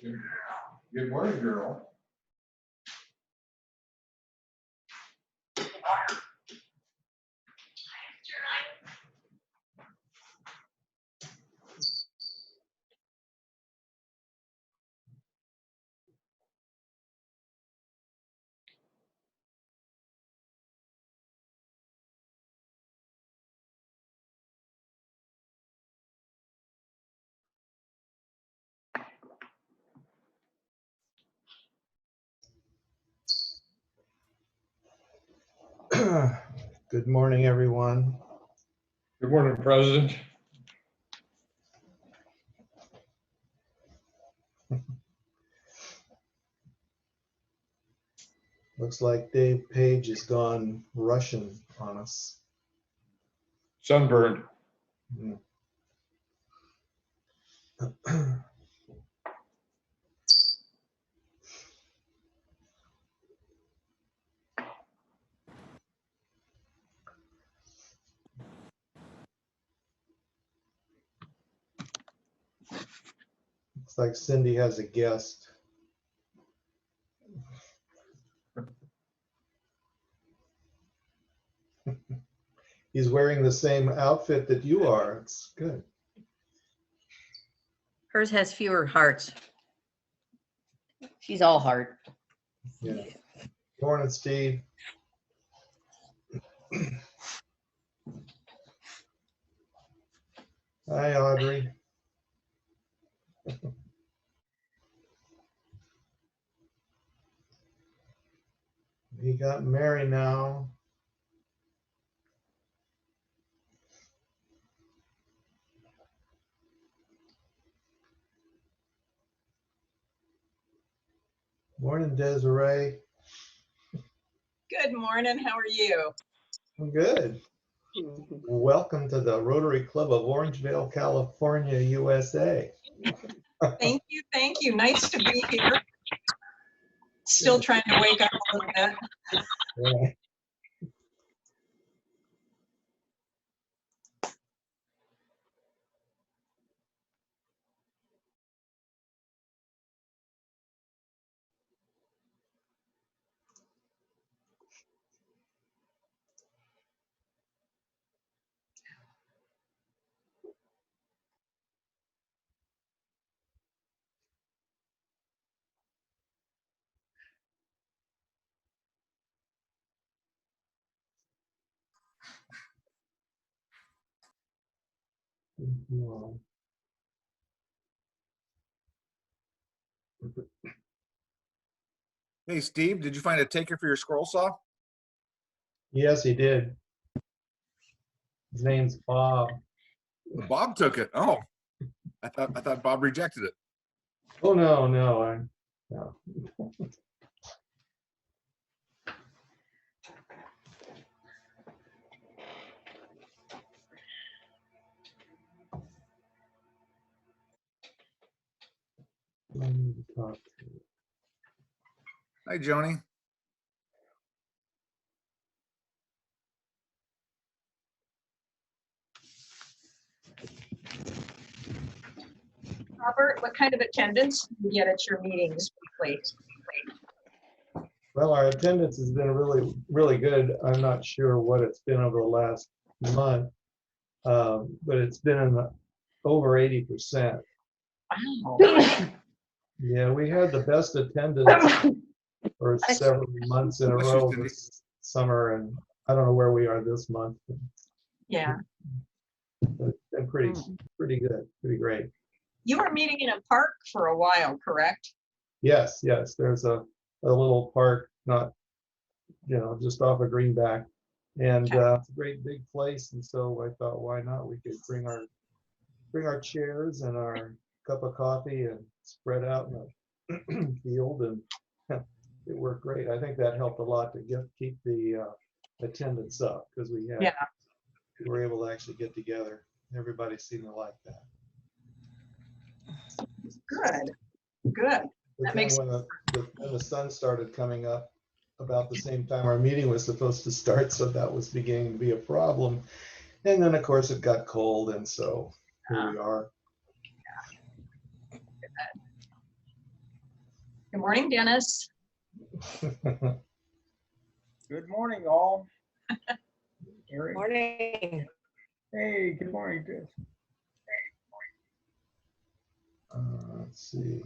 Good morning, girl. Good morning, everyone. Good morning, President. Looks like Dave Page has gone Russian on us. Sunburned. Looks like Cindy has a guest. He's wearing the same outfit that you are. It's good. Hers has fewer hearts. She's all heart. Yeah. Morning, Steve. Hi, Audrey. He got married now. Morning, Desiree. Good morning. How are you? I'm good. Welcome to the Rotary Club of Orangevale, California, USA. Thank you. Thank you. Nice to be here. Still trying to wake up a little bit. Yeah. Hey, Steve, did you find a taker for your scroll saw? Yes, he did. His name's Bob. Bob took it. Oh, I thought Bob rejected it. Oh, no. No. I need to talk to you. Hi, Joni. Robert, what kind of attendance do you get at your meetings weekly? Well, our attendance has been really, really good. I'm not sure what it's been over the last month, but it's been in the over 80%. Wow. Yeah, we had the best attendance for several months in a row this summer, and I don't know where we are this month. Yeah. But it's been pretty good, pretty great. You were meeting in a park for a while, correct? Yes. There's a little park, not, just off of Greenback, and it's a great big place. And so I thought, why not? We could bring our chairs and our cup of coffee and spread out in the field, and it worked great. I think that helped a lot to keep the attendance up, because we were able to actually get together. Everybody seemed to like that. Good. But That then makes when the sun started coming up about the same time our meeting was supposed to start, so that was beginning to be a problem. And then of course it got cold, and so here we are. Good morning, Dennis. Good morning, all. Eric. Morning. Hey, good morning, Chris. Let's see.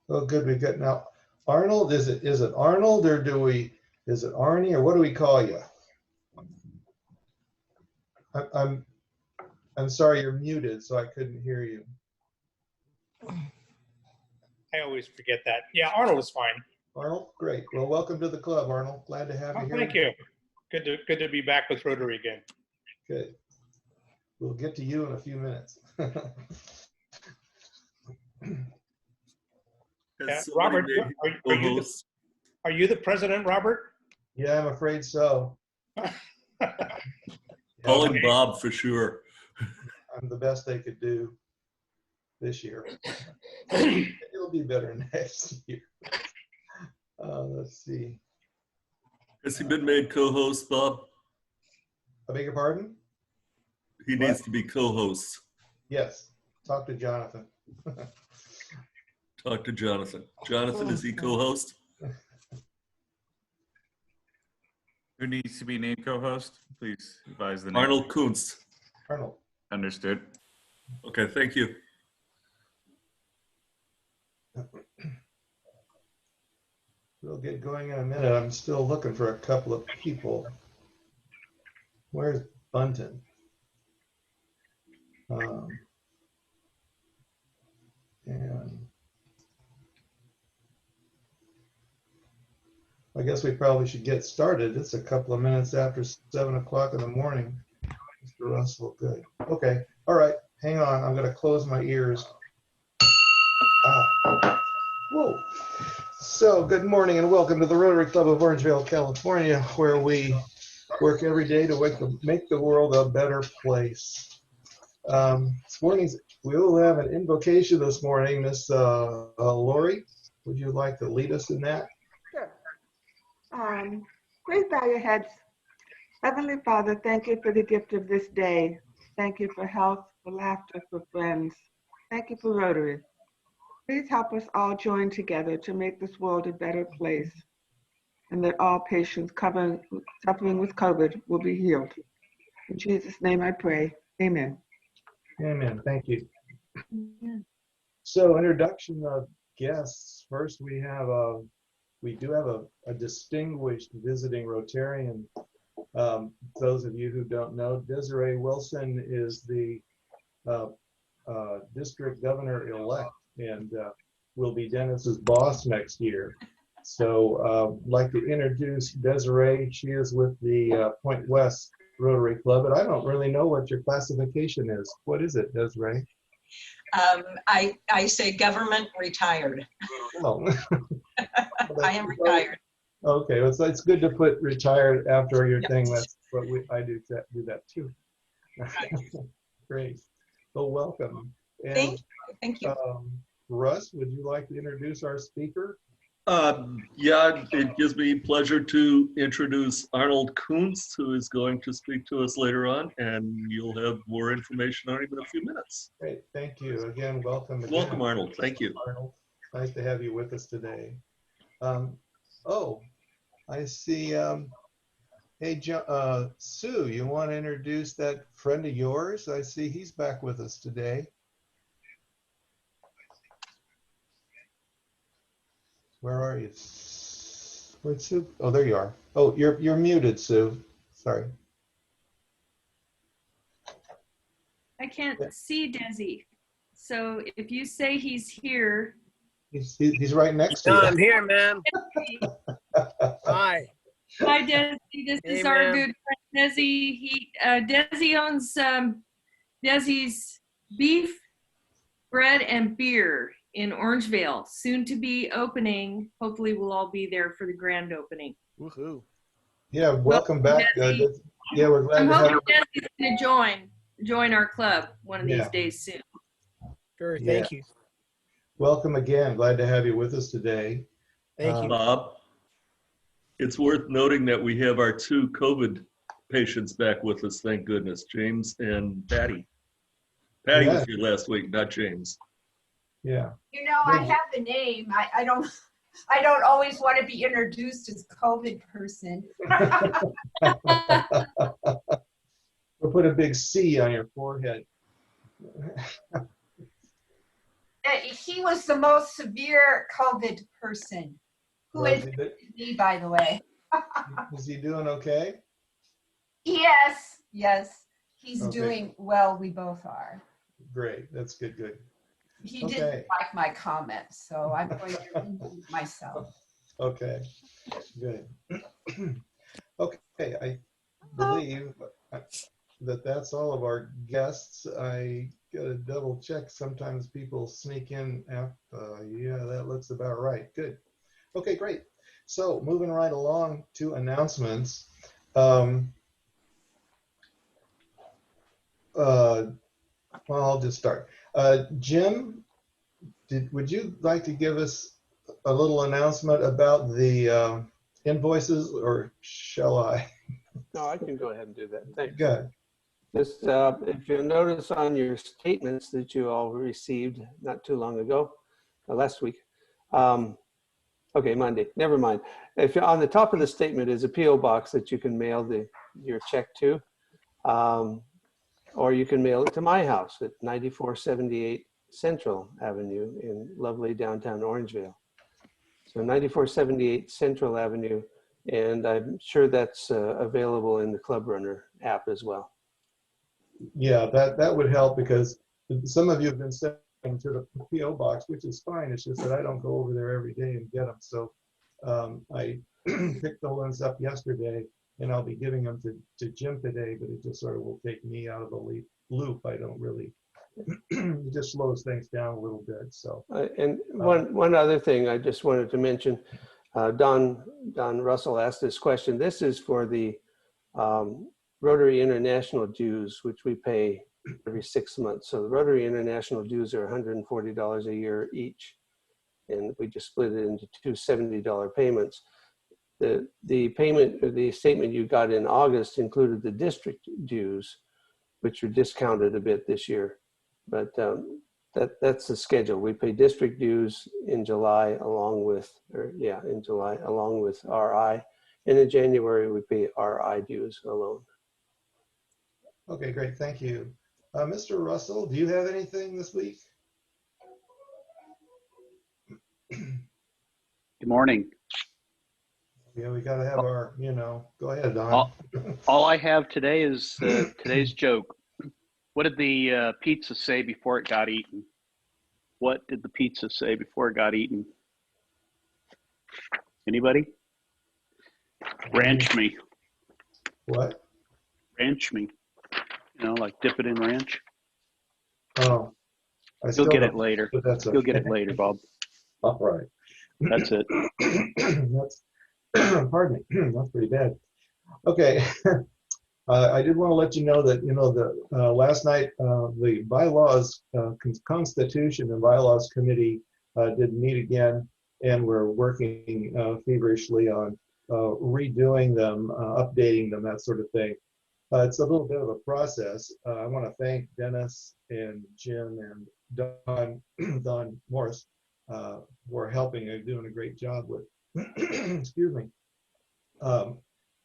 Oh, good. We got now Arnold. Is it Arnold or is it Arnie or what do we call you? I'm sorry, you're muted, so I couldn't hear you. I always forget that. Yeah, Arnold is fine. Arnold, great. Well, welcome to the club, Arnold. Glad to have you Oh, here. thank you. Good to be back with Rotary again. Good. We'll get to you in a few minutes. Yeah, Robert, are you the president, Robert? Yeah, I'm afraid so. Call Yeah, him Bob for sure. I'm the best they could do this year. It'll be better next year. Let's see. Has he been made co-host, Bob? I beg your pardon? He What? needs to be co-host. Yes. Talk to Jonathan. Talk to Jonathan. Jonathan, is he co-host? Who needs to be named co-host? Please advise the name. Arnold Kuntz. Arnold. Understood. Okay, thank you. We'll get going in a minute. I'm still looking for a couple of people. Where's Bunton? And I guess we probably should get started. It's a couple of minutes after 7 o'clock in the morning. Mr. Russell, good. Okay, all right, hang on. I'm gonna close my ears. Whoa. So good morning and welcome to the Rotary Club of Orangevale, California, where we work every day to make the world a better place. This morning, we will have an invocation this morning. Miss Lori, would you like to lead us in that? Sure. Please bow your heads. Heavenly Father, thank you for the gift of this day. Thank you for health, for laughter, for friends. Thank you for Rotary. Please help us all join together to make this world a better place, and that all patients suffering with COVID will be healed. In Jesus' name I pray. Amen. Amen. Thank you. Amen. So, introduction of guests. First, we do have a distinguished visiting Rotarian. Those of you who don't know, Desiree Wilson is the district governor-elect and will be Dennis's boss next year. So, I'd like to introduce Desiree. She is with the Point West Rotary Club, but I don't really know what your classification is. What is it, Desiree? I say government retired. Oh. I am retired. Okay, well, it's good to put retired after your thing. That's what I do that too. Great. Well, welcome. And, Thank you. Russ, would you like to introduce our speaker? Yeah, it gives me pleasure to introduce Arnold Kuntz, who is going to speak to us later on, and you'll have more information on him in a few minutes. Great, thank you. Again, welcome. Welcome, Arnold. Thank you. Arnold, nice to have you with us today. Oh, I see. Hey, Sue, you want to introduce that friend of yours? I see he's back with us today. Where are you? Where's Sue? Oh, there you are. Oh, you're muted, Sue. Sorry. I can't see Desi. So if you say he's here. He's right next to you. I'm here, man. Hi. Hi, Desi. This is our good friend Desi. Desi owns Desi's Beef, Bread, and Beer in Orangevale, soon to be opening. Hopefully we'll all be there for the grand opening. Woohoo. Yeah, welcome back. Yeah, we're glad I'm to have hoping Desi's going to join our club one of these days soon. Sure, thank you. Welcome again. Glad to have you with us today. Thank you. Bob, it's worth noting that we have our two COVID patients back with us, thank goodness, James and Patty. Patty was here last week, not James. Yeah. You know, I have the name. I don't always want to be introduced as COVID person. We'll put a big C on your forehead. He was the most severe COVID person who infected me, by the way. Is he doing okay? Yes, yes. He's Okay. doing well. We both are. Great. That's good. Good. He didn't like my comments, so I'm going to remove myself. Okay. Good. Okay. I believe that that's all of our guests. I gotta double check. Sometimes people sneak in after. Yeah, that looks about right. Good. Okay, great. So moving right along to announcements. Well, I'll just start. Jim, would you like to give us a little announcement about the invoices, or shall I? No, I can go ahead and do that. Thanks. Good. Just if you notice on your statements that you all received not too long ago, last week, okay, Monday, never mind. If you're on the top of the statement is a PO box that you can mail your check to, or you can mail it to my house at 9478 Central Avenue in lovely downtown Orangevale. So 9478 Central Avenue, and I'm sure that's available in the Club Runner app as well. Yeah, that would help, because some of you have been sending to the PO box, which is fine. It's just that I don't go over there every day and get them. So I picked the ones up yesterday, and I'll be giving them to Jim today, but it just sort of will take me out of the loop. I don't really, it just slows things down a little bit. So and one other thing I just wanted to mention, Don Russell asked this question. This is for the Rotary International dues, which we pay every 6 months. So the Rotary International dues are $140 a year each, and we just split it into two $70 payments. The payment, or the statement you got in August, included the district dues, which are discounted a bit this year, but that's the schedule. We pay district dues in July along with, along with RI, and in January we pay RI dues alone. okay, great, thank you. Mr. Russell, do you have anything this week? Good morning. Yeah, we gotta have our, go ahead, Don. All I have today is today's joke. What did the pizza say before it got eaten? What did the pizza say before it got eaten? Anybody? Ranch me. What? Ranch me. Like dip it in ranch. Oh, You'll get it later. You'll get it later, Bob. All right. That's it. That's, pardon me, that's pretty bad. Okay. I did want to let you know that, last night, the bylaws, Constitution and Bylaws Committee did meet again, and we're working feverishly on redoing them, updating them, that sort of thing. It's a little bit of a process. I want to thank Dennis and Jim and Don Morris for helping and doing a great job with, excuse me,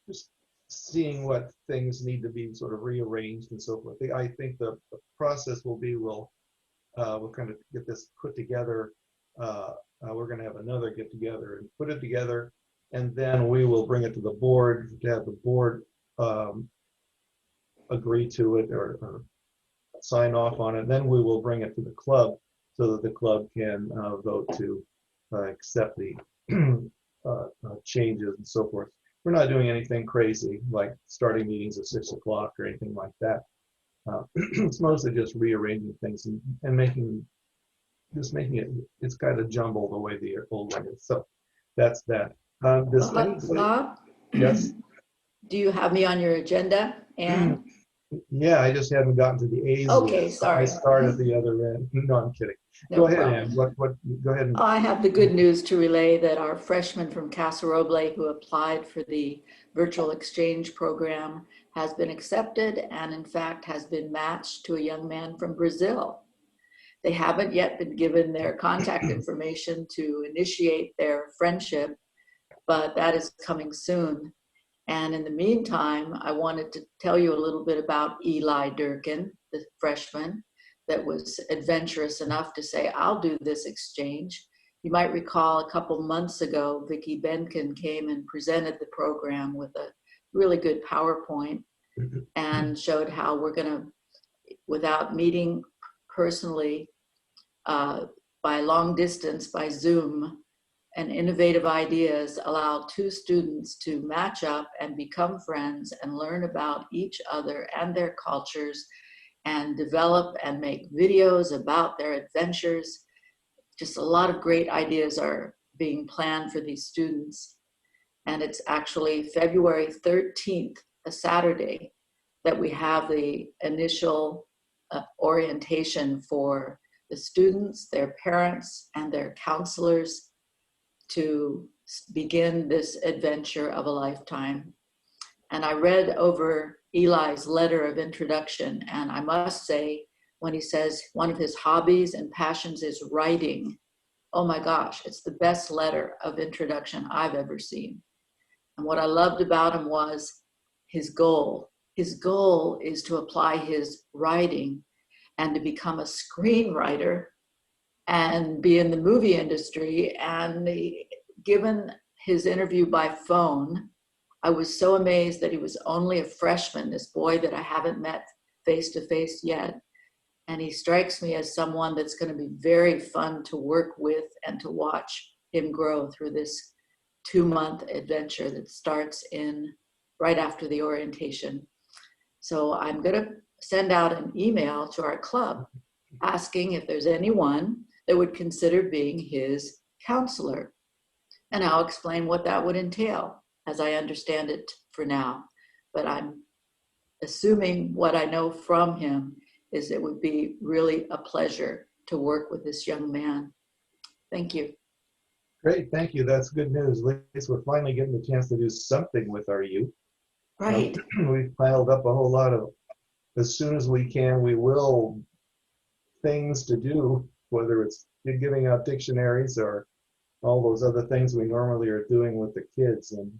just seeing what things need to be sort of rearranged and so forth. I think the process will be, we'll kind of get this put together. We're going to have another get together and put it together, and then we will bring it to the board to have the board agree to it or sign off on it. Then we will bring it to the club so that the club can vote to accept the changes and so forth. We're not doing anything crazy like starting meetings at 6 o'clock or anything like that. It's mostly just rearranging things and making it, it's kind of jumbled the way the old one is. So that's that. Bob? Yes? Do you have me on your agenda? And yeah, I just haven't gotten to the A's okay, yet. sorry. I start at the other end. No, I'm kidding. No go ahead, problem. Ann. Go ahead. I have the good news to relay that our freshman from Casa Roble who applied for the virtual exchange program has been accepted and in fact has been matched to a young man from Brazil. They haven't yet been given their contact information to initiate their friendship, but that is coming soon. And in the meantime, I wanted to tell you a little bit about Eli Durkin, the freshman that was adventurous enough to say, I'll do this exchange. You might recall a couple months ago, Vicki Benkin came and presented the program with a really good PowerPoint and showed how we're going to, without meeting personally, by long distance, by Zoom, and innovative ideas allow two students to match up and become friends and learn about each other and their cultures and develop and make videos about their adventures. Just a lot of great ideas are being planned for these students. And it's actually February 13th, a Saturday, that we have the initial orientation for the students, their parents, and their counselors to begin this adventure of a lifetime. And I read over Eli's letter of introduction, and I must say, when he says one of his hobbies and passions is writing, oh my gosh, it's the best letter of introduction I've ever seen. And what I loved about him was his goal. His goal is to apply his writing and to become a screenwriter and be in the movie industry. And given his interview by phone, I was so amazed that he was only a freshman, this boy that I haven't met face to face yet. And he strikes me as someone that's going to be very fun to work with and to watch him grow through this 2-month adventure that starts right after the orientation. So I'm going to send out an email to our club asking if there's anyone that would consider being his counselor. And I'll explain what that would entail as I understand it for now. But I'm assuming what I know from him is it would be really a pleasure to work with this young man. Thank you. Great, thank you. That's good news. At least we're finally getting the chance to do something with our youth. Right. We've piled up a whole lot of, as soon as we can, we will, things to do, whether it's giving out dictionaries or all those other things we normally are doing with the kids. And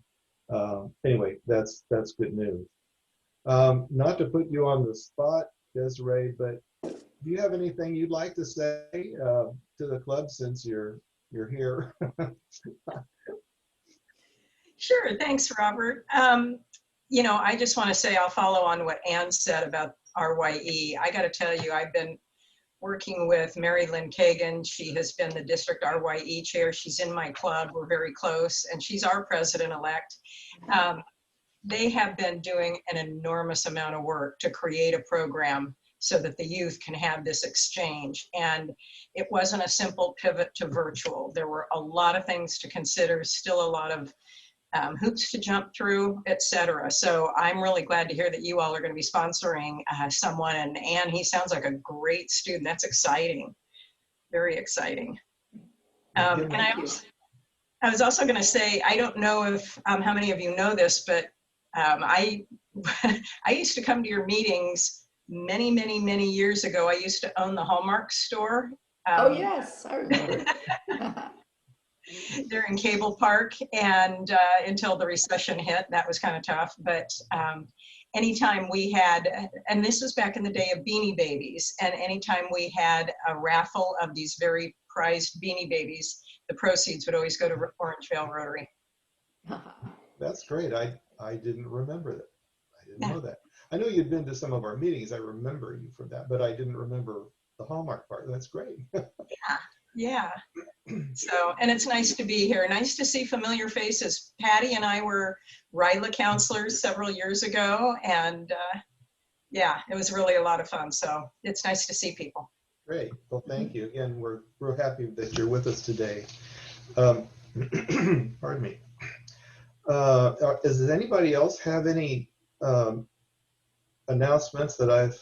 anyway, that's good news. Not to put you on the spot, Desiree, but do you have anything you'd like to say to the club since you're here? Sure, thanks, Robert. I just want to say I'll follow on what Ann said about RYE. I got to tell you, I've been working with Mary Lynn Kagan. She has been the district RYE chair. She's in my club. We're very close, and she's our president-elect. They have been doing an enormous amount of work to create a program so that the youth can have this exchange. And it wasn't a simple pivot to virtual. There were a lot of things to consider, still a lot of hoops to jump through, etc. So I'm really glad to hear that you all are going to be sponsoring someone. And Ann, he sounds like a great student. That's exciting, very exciting. And I was also going to say, I don't know if how many of you know this, but I used to come to your meetings many, many, many years ago. I used to own the Hallmark store. Oh yes, I remember. They're in Cable Park, and until the recession hit, that was kind of tough. But anytime we had, and this was back in the day of Beanie Babies, and anytime we had a raffle of these very prized Beanie Babies, the proceeds would always go to Orangevale Rotary. That's great. I didn't remember that. I didn't know that. I know you'd been to some of our meetings. I remember you from that, but I didn't remember the Hallmark part. That's great. Yeah. So, and it's nice to be here. Nice to see familiar faces. Patty and I were RYLA counselors several years ago, and yeah, it was really a lot of fun. So it's nice to see people. Great. Well, thank you. Again, we're happy that you're with us today. Pardon me. Does anybody else have any announcements that I've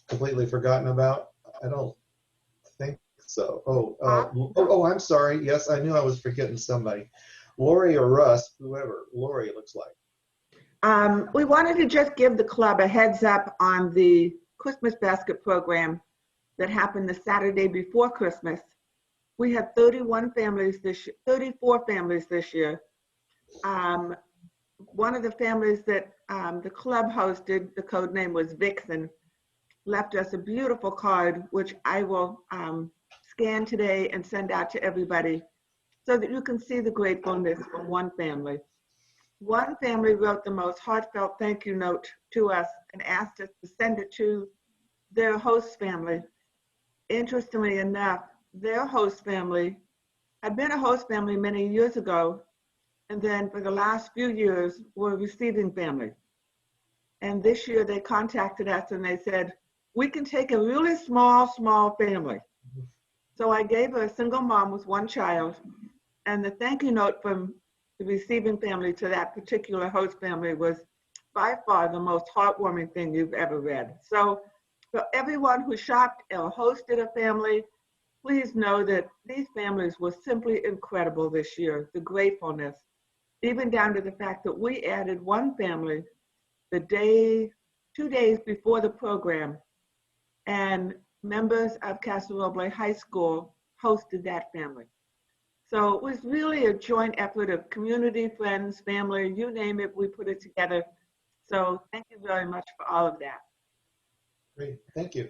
completely forgotten about? I don't think so. I'm sorry. Yes, I knew I was forgetting somebody. Lori or Russ, whoever. Lori, it looks like. We wanted to just give the club a heads up on the Christmas basket program that happened the Saturday before Christmas. We had 34 families this year. One of the families that the club hosted, the code name was Vixen, left us a beautiful card, which I will scan today and send out to everybody so that you can see the gratefulness from one family. One family wrote the most heartfelt thank you note to us and asked us to send it to their host family. Interestingly enough, their host family had been a host family many years ago, and then for the last few years were a receiving family. And this year they contacted us and they said, we can take a really small family. So I gave her a single mom with one child, and the thank you note from the receiving family to that particular host family was by far the most heartwarming thing you've ever read. So for everyone who shopped or hosted a family, please know that these families were simply incredible this year, the gratefulness, even down to the fact that we added one family the day, 2 days before the program, and members of Casa Roble High School hosted that family. So it was really a joint effort of community, friends, family, you name it, we put it together. So thank you very much for all of that. Great, thank you.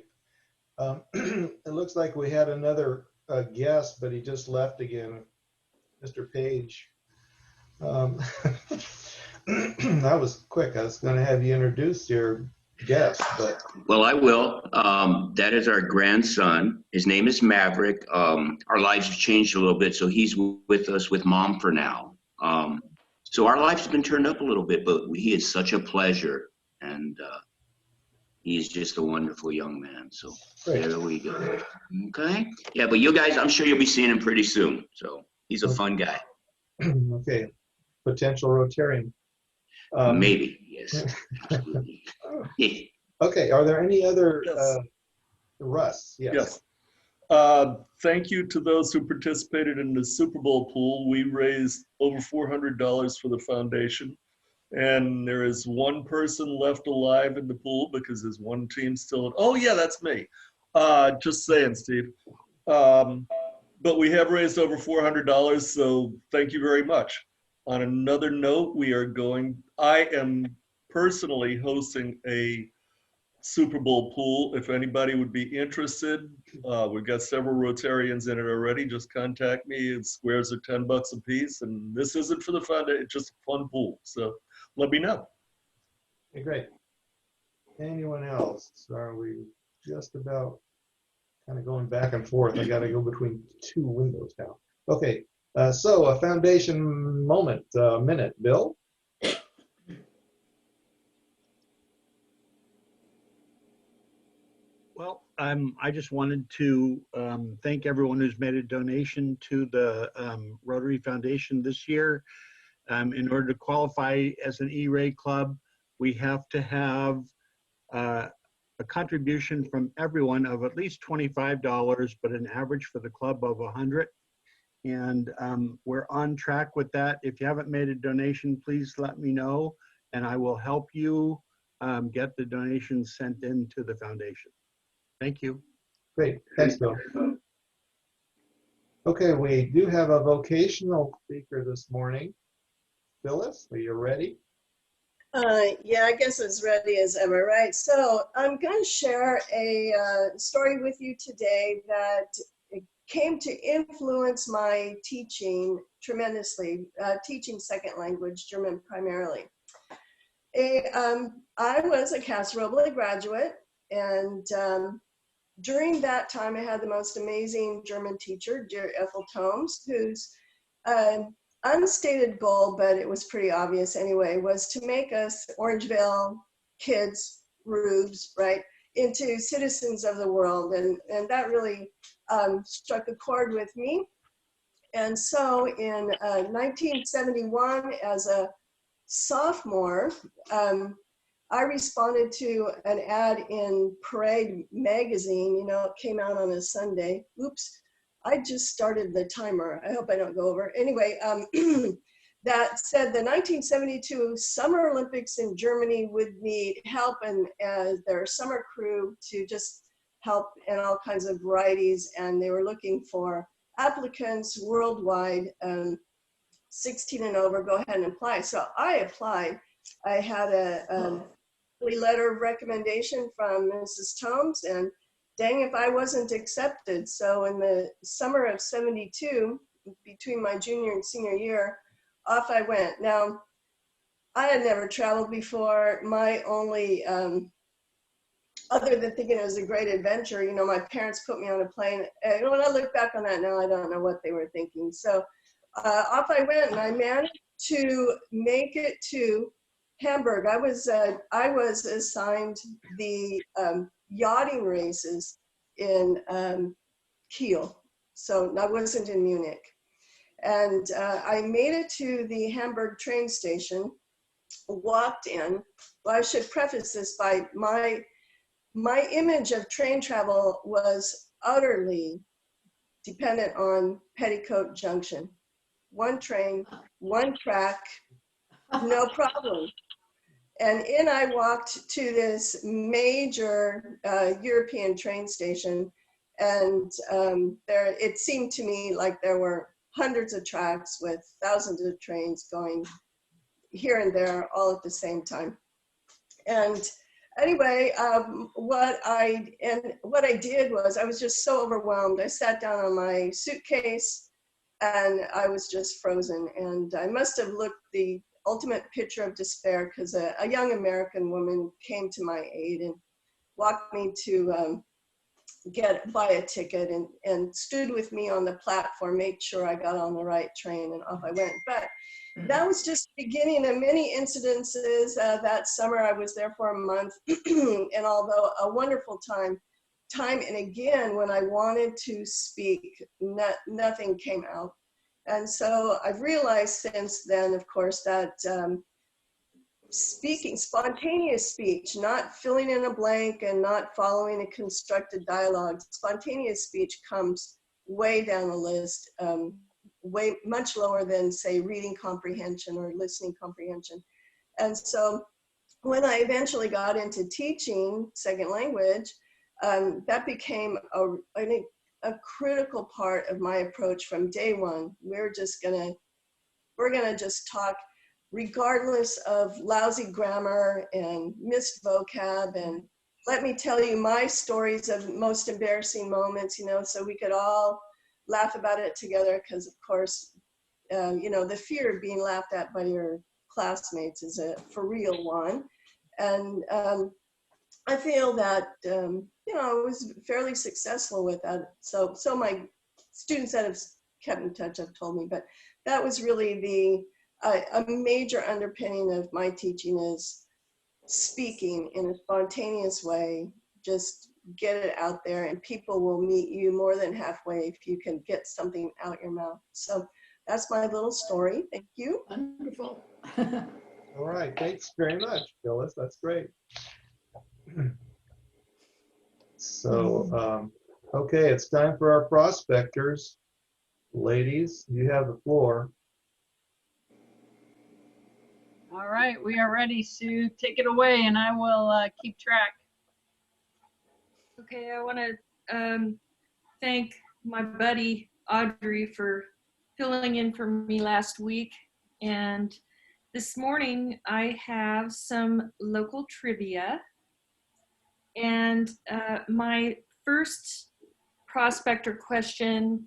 It looks like we had another guest, but he just left again, Mr. Page. That was quick. I was going to have you introduce your guest, but. Well, I will. That is our grandson. His name is Maverick. Our lives have changed a little bit, so he's with us with Mom for now. So our lives have been turned up a little bit, but he is such a pleasure, and he's just a wonderful young man. So there we go. Okay. Yeah, but you guys, I'm sure you'll be seeing him pretty soon. So he's a fun guy. Okay. Potential Rotarian. Maybe, yes. Absolutely. Yeah. Okay, are there any other, Yes. Russ? Yes. Thank you to those who participated in the Super Bowl pool. We raised over $400 for the foundation. And there is one person left alive in the pool because there's one team still. Oh yeah, that's me. Just saying, Steve. But we have raised over $400, so thank you very much. On another note, I am personally hosting a Super Bowl pool. If anybody would be interested, we've got several Rotarians in it already. Just contact me. Squares are $10 a piece, and this isn't for the foundation. It's just a fun pool. So let me know. Okay, great. Anyone else? Are we just about kind of going back and forth? I got to go between two windows now. Okay, so a foundation moment, minute. Bill? Well, I just wanted to thank everyone who's made a donation to the Rotary Foundation this year. In order to qualify as an E-Ray club, we have to have a contribution from everyone of at least $25, but an average for the club of $100. And we're on track with that. If you haven't made a donation, please let me know, and I will help you get the donations sent in to the foundation. Thank you. Great, thanks, Bill. Okay, we do have a vocational speaker this morning. Phyllis, are you ready? Yeah, I guess as ready as ever, right? So I'm going to share a story with you today that came to influence my teaching tremendously, teaching second language, German primarily. I was a Casa Roble graduate, and during that time, I had the most amazing German teacher, dear Ethel Tomes, whose unstated goal, but it was pretty obvious anyway, was to make us Orangevale kids, rubes, right, into citizens of the world. And that really struck a chord with me. And so in 1971, as a sophomore, I responded to an ad in Parade magazine. You know, it came out on a Sunday. Oops, I just started the timer. I hope I don't go over. Anyway, that said the 1972 Summer Olympics in Germany would need help and their summer crew to just help in all kinds of varieties, and they were looking for applicants worldwide, 16 and over, go ahead and apply. So I applied. I had a letter of recommendation from Mrs. Tomes, and dang if I wasn't accepted. So in the summer of '72, between my junior and senior year, off I went. Now, I had never traveled before. My only, other than thinking it was a great adventure, you know, my parents put me on a plane. And when I look back on that now, I don't know what they were thinking. So off I went, and I managed to make it to Hamburg. I was assigned the yachting races in Kiel. So I wasn't in Munich. And I made it to the Hamburg train station, walked in. Well, I should preface this by my image of train travel was utterly dependent on Petticoat Junction. One train, one track, no problem. And in I walked to this major European train station, and it seemed to me like there were hundreds of tracks with thousands of trains going here and there all at the same time. And anyway, what I did was I was just so overwhelmed. I sat down on my suitcase and I was just frozen. And I must have looked the ultimate picture of despair, because a young American woman came to my aid and walked me to buy a ticket, and stood with me on the platform, made sure I got on the right train, and off I went. But that was just the beginning of many incidences. That summer I was there for a month, and although a wonderful time and again, when I wanted to speak, nothing came out. And so I've realized since then, of course, that speaking, spontaneous speech, not filling in a blank and not following a constructed dialogue, spontaneous speech comes way down the list, way much lower than, say, reading comprehension or listening comprehension. And so when I eventually got into teaching second language, that became a critical part of my approach from day one. We're gonna just talk regardless of lousy grammar and missed vocab, and let me tell you my stories of most embarrassing moments, you know, so we could all laugh about it together, because of course, you know, the fear of being laughed at by your classmates is a for real one. And I feel that, you know, I was fairly successful with that. So my students that have kept in touch have told me, but that was really a major underpinning of my teaching is speaking in a spontaneous way. Just get it out there, and people will meet you more than halfway if you can get something out your mouth. So that's my little story. Thank you. Wonderful. All right, thanks very much, Phyllis. That's great. So, okay, it's time for our prospectors. Ladies, you have the floor. All right, we are ready, Sue. Take it away, and I will keep track. Okay, I want to thank my buddy Audrey for filling in for me last week. And this morning, I have some local trivia. And my first prospector question,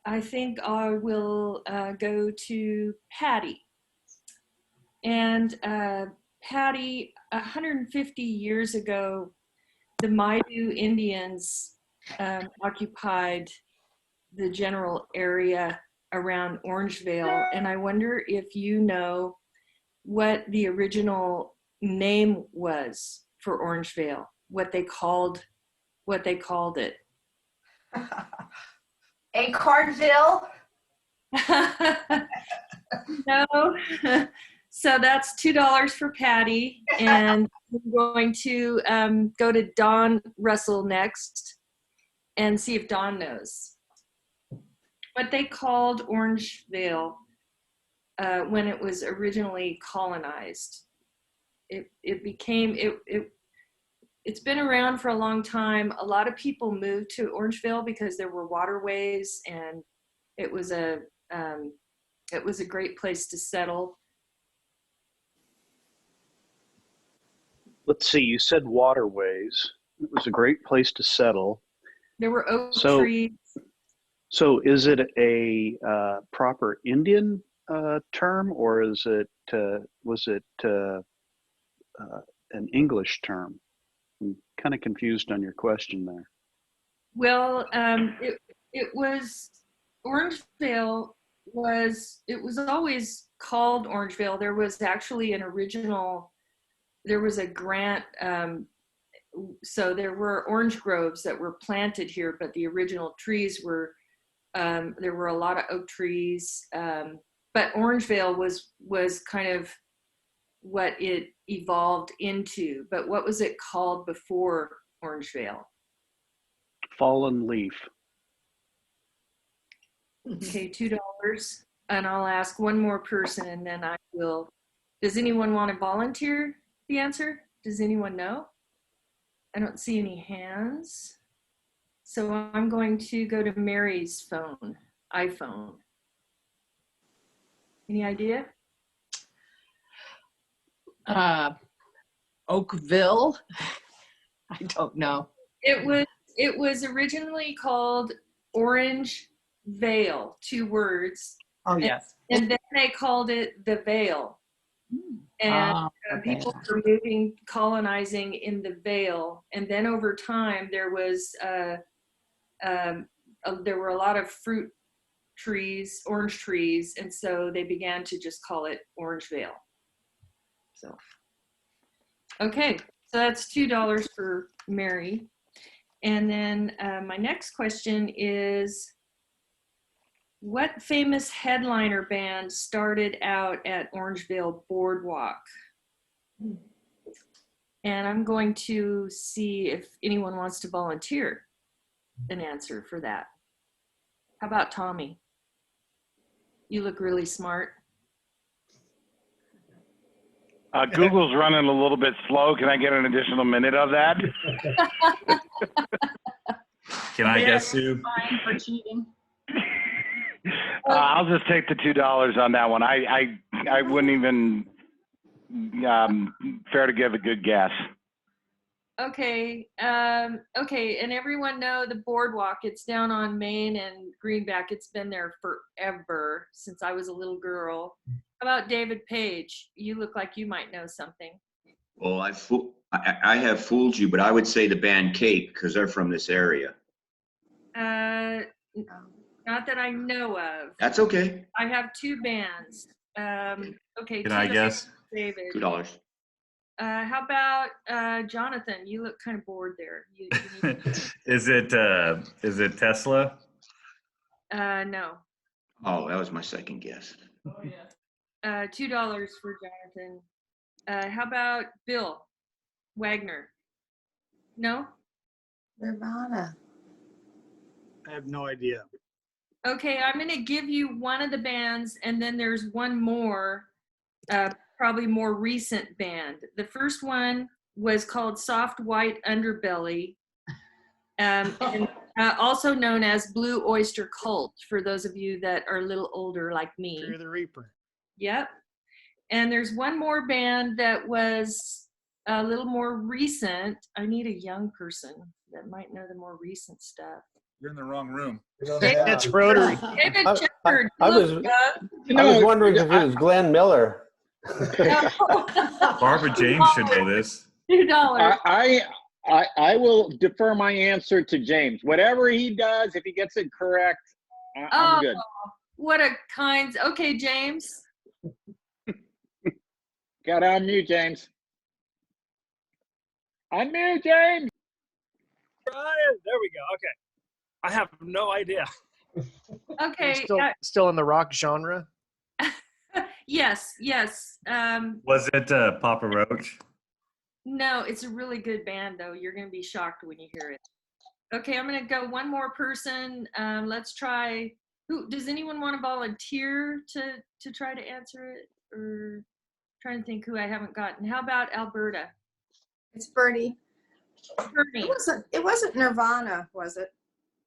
I think I will go to Patty. And Patty, 150 years ago, the Maidu Indians occupied the general area around Orangevale. And I wonder if you know what the original name was for Orangevale, what they called it. Acornville? No. So that's $2 for Patty, and we're going to go to Don Russell next and see if Don knows what they called Orangevale when it was originally colonized. It it's been around for a long time. A lot of people moved to Orangevale because there were waterways, and it was a great place to settle. Let's see, you said waterways. It was a great place to settle. There were oak So, trees. so is it a proper Indian term, or is it was it an English term? I'm kind of confused on your question there. Well, it was Orangevale it was always called Orangevale. There was actually there was a grant. So there were orange groves that were planted here, but the original trees were, there were a lot of oak trees. But Orangevale was kind of what it evolved into. But what was it called before Orangevale? Fallen leaf. Okay, $2. And I'll ask one more person, and then I will. Does anyone want to volunteer the answer? Does anyone know? I don't see any hands. So I'm going to go to Mary's iPhone. Any idea? Oakville? I don't know. It was originally called Orangevale, 2 words. Oh, yes. And then they called it the Vale. And people were colonizing in the Vale. And then over time, there were a lot of fruit trees, orange trees. And so they began to just call it Orangevale. So, okay, so that's $2 for Mary. And then my next question is, what famous headliner band started out at Orangevale Boardwalk? And I'm going to see if anyone wants to volunteer an answer for that. How about Tommy? You look really smart. Google's running a little bit slow. Can I get an additional minute of that? Can I guess, Sue? Fine for cheating. I'll just take the $2 on that one. I wouldn't even fair to give a good guess. Okay, okay, and everyone know the boardwalk. It's down on Main and Greenback. It's been there forever, since I was a little girl. How about David Page? You look like you might know something. Well, I have fooled you, but I would say the band Cape because they're from this area. Not that I know of. That's okay. I have 2 bands. Okay. Can I guess? David. $2. How about Jonathan? You look kind of bored there. Is it Tesla? No. Oh, that was my second guess. Oh yeah. $2 for Jonathan. How about Bill Wagner? No. Nirvana. I have no idea. Okay, I'm going to give you one of the bands, and then there's one more, probably more recent band. The first one was called Soft White Underbelly, and also known as Blue Oyster Cult, for those of you that are a little older like me. Fear the Reaper. Yep. And there's one more band that was a little more recent. I need a young person that might know the more recent stuff. You're in the wrong room. It's Rotary. David Shepard. I was wondering if it was Glenn Miller. Barbara James should know this. $2. I will defer my answer to James. Whatever he does, if he gets it correct, I'm good. What a kind. Okay, James. Got to unmute, James. Unmute, James. Brian, there we go. Okay. I have no idea. Okay. Still in the rock genre? Yes. Was it Papa Roach? No, it's a really good band, though. You're going to be shocked when you hear it. Okay, I'm going to go one more person. Let's try. Does anyone want to volunteer to try to answer it? Or trying to think who I haven't gotten. How about Alberta? It's Bertie. Bernie. It wasn't Nirvana, was it?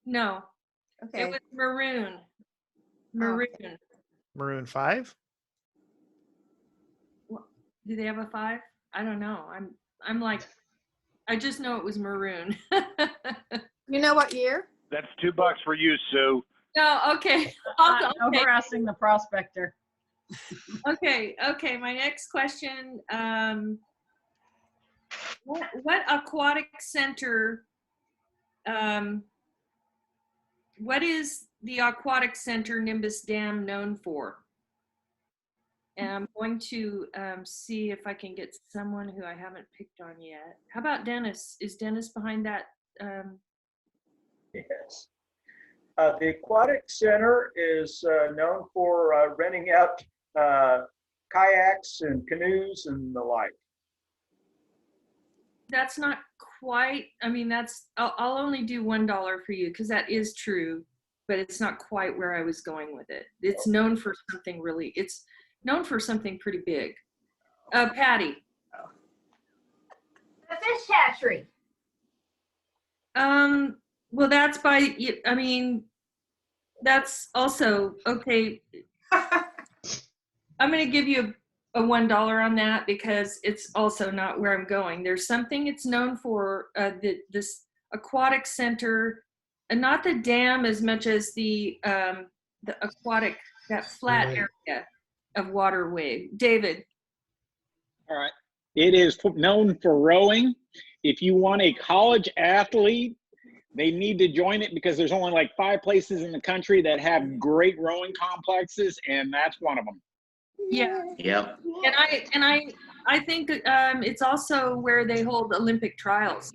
No. Okay. It was Maroon. Maroon. Maroon 5? Do they have a 5? I don't know. I'm like, I just know it was Maroon. You know what year? That's $2 for you, Sue. No, okay. No harassing the prospector. Okay. My next question. What aquatic center? What is the aquatic center Nimbus Dam known for? And I'm going to see if I can get someone who I haven't picked on yet. How about Dennis? Is Dennis behind that? Yes. The Aquatic Center is known for renting out kayaks and canoes and the like. That's not quite, I mean, I'll only do $1 for you because that is true, but it's not quite where I was going with it. It's known for something it's known for something pretty big. Patty. The fish hatchery. Well, that's by, I mean, that's also, okay. I'm going to give you a $1 on that because it's also not where I'm going. There's something it's known for, this aquatic center, and not the dam as much as the aquatic, that flat area of waterway. David. All right. It is known for rowing. If you want a college athlete, they need to join it because there's only like 5 places in the country that have great rowing complexes, and that's one of them. Yeah. Yep. And I think it's also where they hold Olympic trials.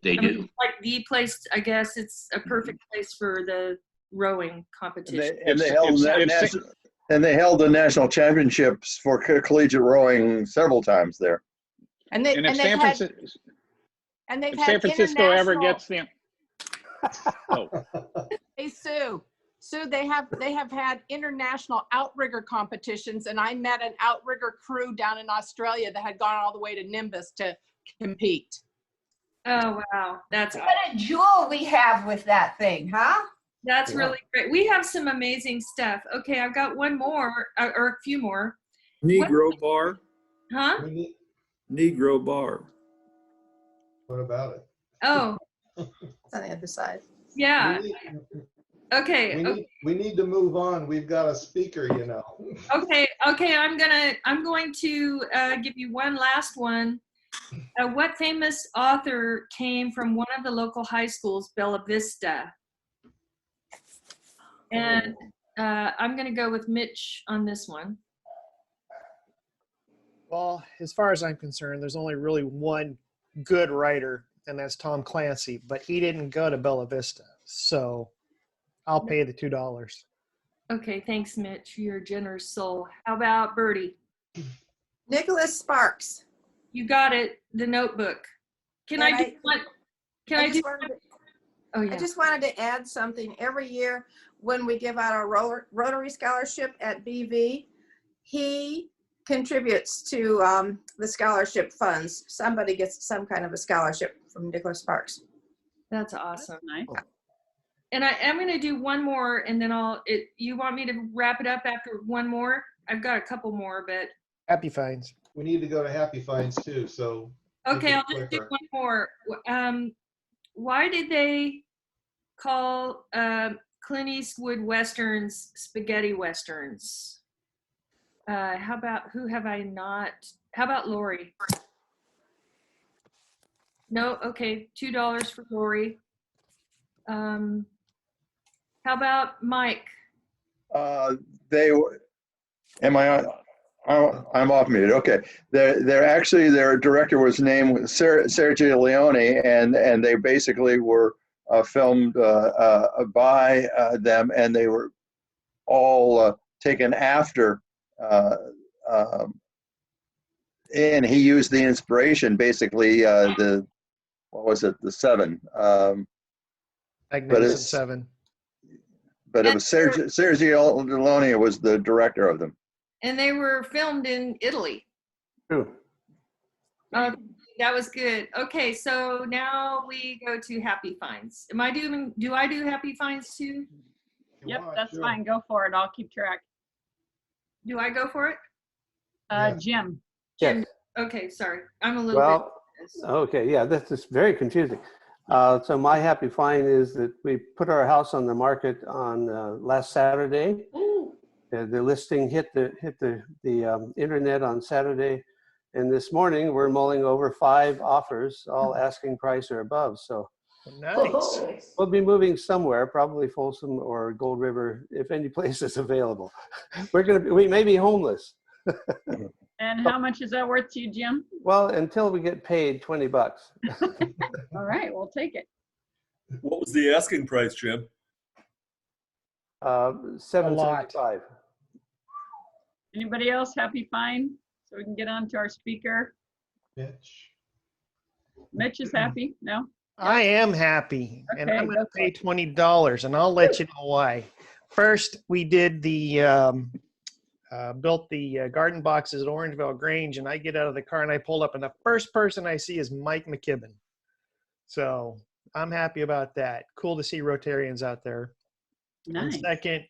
They do. Like the place, I guess it's a perfect place for the rowing competition. And they held the national championships for collegiate rowing several times there. And if San Francisco ever gets the Hey, Sue, they have had international outrigger competitions, and I met an outrigger crew down in Australia that had gone all the way to Nimbus to compete. Oh, wow. That's what a jewel we have with that thing, huh? That's really great. We have some amazing stuff. Okay, I've got one more, or a few more. Negro bar. Huh? Negro bar. What about it? Oh. It's on the other side. Yeah. Okay. We need to move on. We've got a speaker, you know. Okay. I'm going to give you one last one. What famous author came from one of the local high schools, Bella Vista? And I'm going to go with Mitch on this one. Well, as far as I'm concerned, there's only really one good writer, and that's Tom Clancy, but he didn't go to Bella Vista, so I'll pay the $2. Okay, thanks, Mitch. You're a generous soul. How about Bertie? Nicholas Sparks. You got it. The Notebook. I just wanted to add something. Every year when we give out our Rotary Scholarship at BV, he contributes to the scholarship funds. Somebody gets some kind of a scholarship from Nicholas Sparks. That's awesome. Nice. And I'm going to do one more, and then you want me to wrap it up after one more? I've got a couple more, but. Happy Finds. We need to go to Happy Finds too, so. Okay, I'll just do one more. Why did they call Clint Eastwood Westerns spaghetti Westerns? How about Lori? No, okay, $2 for Lori. How about Mike? Am I on? Oh, I'm off mute. Okay. Their director was named Sergio Leone, and they basically were filmed by them, and they were all taken after. And he used the inspiration, basically, the Seven. Magnificent Seven. But it was Sergio Leone was the director of them. And they were filmed in Italy. True. The That was good. Okay, so now we go to Happy Finds. Do I do Happy Finds too? Yep, that's fine. Go for it. I'll keep track. Do I go for it? Jim. Jim. Yes. Okay, sorry. I'm a little Well, okay, yeah, this is very confusing. So my happy find is that we put our house on the market on last Saturday. The listing hit the internet on Saturday, and this morning we're mulling over 5 offers, all asking price or above. So Nice. we'll be moving somewhere, probably Folsom or Gold River, if any place is available. We may be homeless. And how much is that worth to you, Jim? Well, until we get paid $20. All right, we'll take it. What was the asking price, Jim? $775. Anybody else happy find? So we can get on to our speaker. Mitch is happy? No? I am happy, and Okay, I'm going to go for pay $20, and I'll let you know why. First, we did built the garden boxes at Orangevale Grange, and I get out of the car and I pull up, and the first person I see is Mike McKibben. So I'm happy about that. Cool to see Rotarians out there. Nice. And second,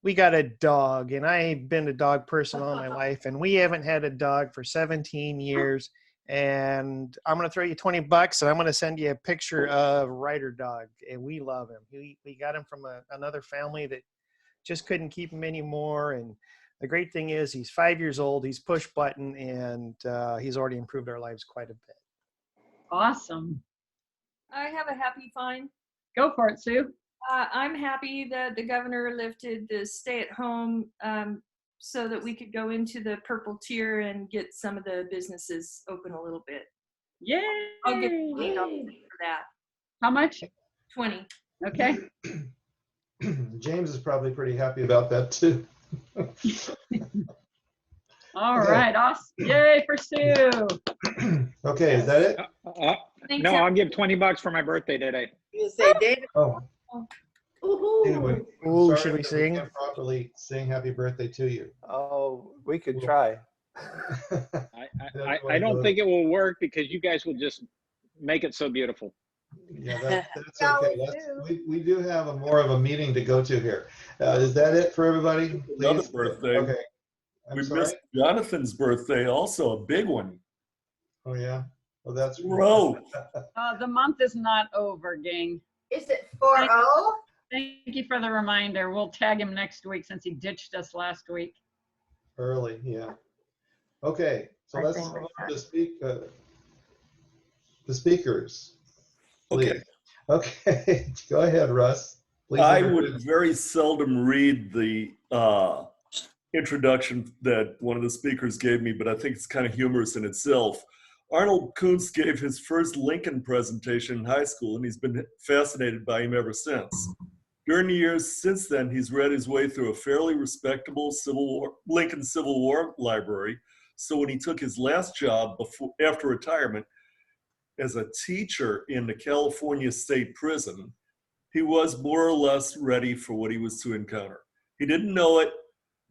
we got a dog, and I've been a dog person all my life, and we haven't had a dog for 17 years. And I'm going to throw you $20, and I'm going to send you a picture of Ryder Dog, and we love him. We got him from another family that just couldn't keep him anymore. And the great thing is he's 5 years old, he's push button, and he's already improved our lives quite a bit. Awesome. I have a happy find. Go for it, Sue. I'm happy that the governor lifted the stay-at-home so that we could go into the purple tier and get some of the businesses open a little bit. Yay! I'll get $20 for that. How much? 20. Okay. James is probably pretty happy about that too. All right. Awesome. Yay for Sue. Okay, is that it? No, I'll give $20 for my birthday today. You say David? Oh. Anyway, Ooh, sorry should we that sing? can't properly sing happy birthday to you. Oh, we could try. I don't think it will work because you guys will just make it so beautiful. Yeah, that's okay. We do have more of a meeting to go to here. Is that it for everybody? Another Please? birthday. Okay. We missed Jonathan's birthday, also a big one. Oh yeah. Well, that's the month is not over, gang. Is it 4-0? Thank you for the reminder. We'll tag him next week since he ditched us last week. early. Yeah. Okay. So let's move on to the speakers. Please. Okay. Go ahead, Russ. Please. I would very seldom read the introduction that one of the speakers gave me, but I think it's kind of humorous in itself. Arnold Kuntz gave his first Lincoln presentation in high school, and he's been fascinated by him ever since. During the years since then, he's read his way through a fairly respectable Lincoln Civil War library. So when he took his last job after retirement as a teacher in the California State Prison, he was more or less ready for what he was to encounter. He didn't know it,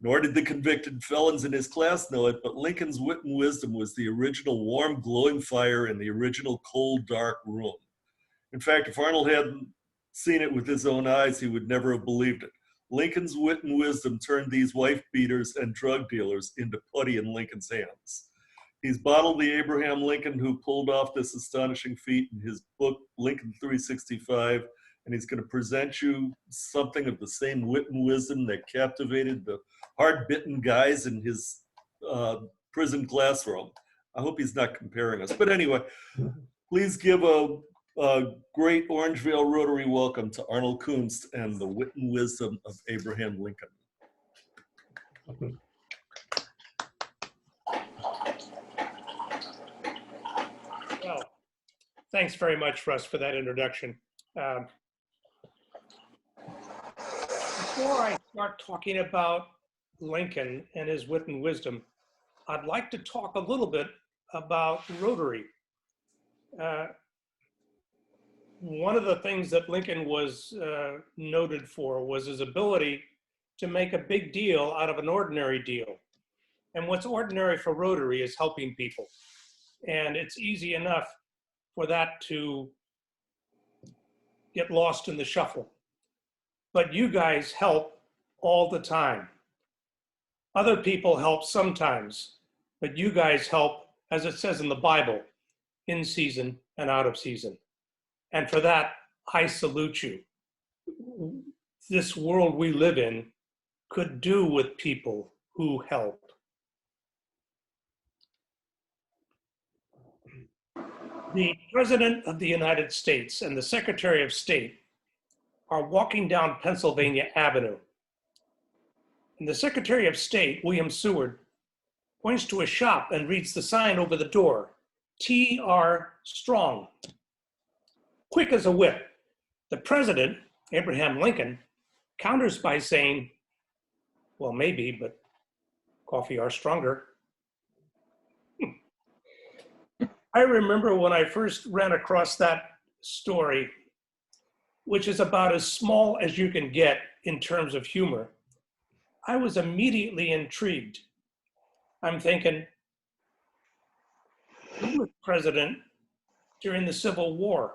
nor did the convicted felons in his class know it, but Lincoln's wit and wisdom was the original warm, glowing fire in the original cold, dark room. In fact, if Arnold hadn't seen it with his own eyes, he would never have believed it. Lincoln's wit and wisdom turned these wife beaters and drug dealers into putty in Lincoln's hands. He's bottled the Abraham Lincoln who pulled off this astonishing feat in his book, Lincoln 365, and he's going to present you something of the same wit and wisdom that captivated the hard-bitten guys in his prison classroom. I hope he's not comparing us. But anyway, please give a great Orangevale Rotary welcome to Arnold Kuntz and the wit and wisdom of Abraham Lincoln. Well, thanks very much, Russ, for that introduction. Before I start talking about Lincoln and his wit and wisdom, I'd like to talk a little bit about Rotary. One of the things that Lincoln was noted for was his ability to make a big deal out of an ordinary deal. And what's ordinary for Rotary is helping people. and it's easy enough for that to get lost in the shuffle. But you guys help all the time. Other people help sometimes, but you guys help, as it says in the Bible, in season and out of season. And for that, I salute you. This world we live in could do with people who help. The President of the United States and the Secretary of State are walking down Pennsylvania Avenue. And the Secretary of State, William Seward, points to a shop and reads the sign over the door, T.R. Strong. Quick as a whip, the President, Abraham Lincoln, counters by saying, well, maybe, but coffee are stronger. I remember when I first ran across that story, which is about as small as you can get in terms of humor, I was immediately intrigued. I'm thinking, he was president during the Civil War.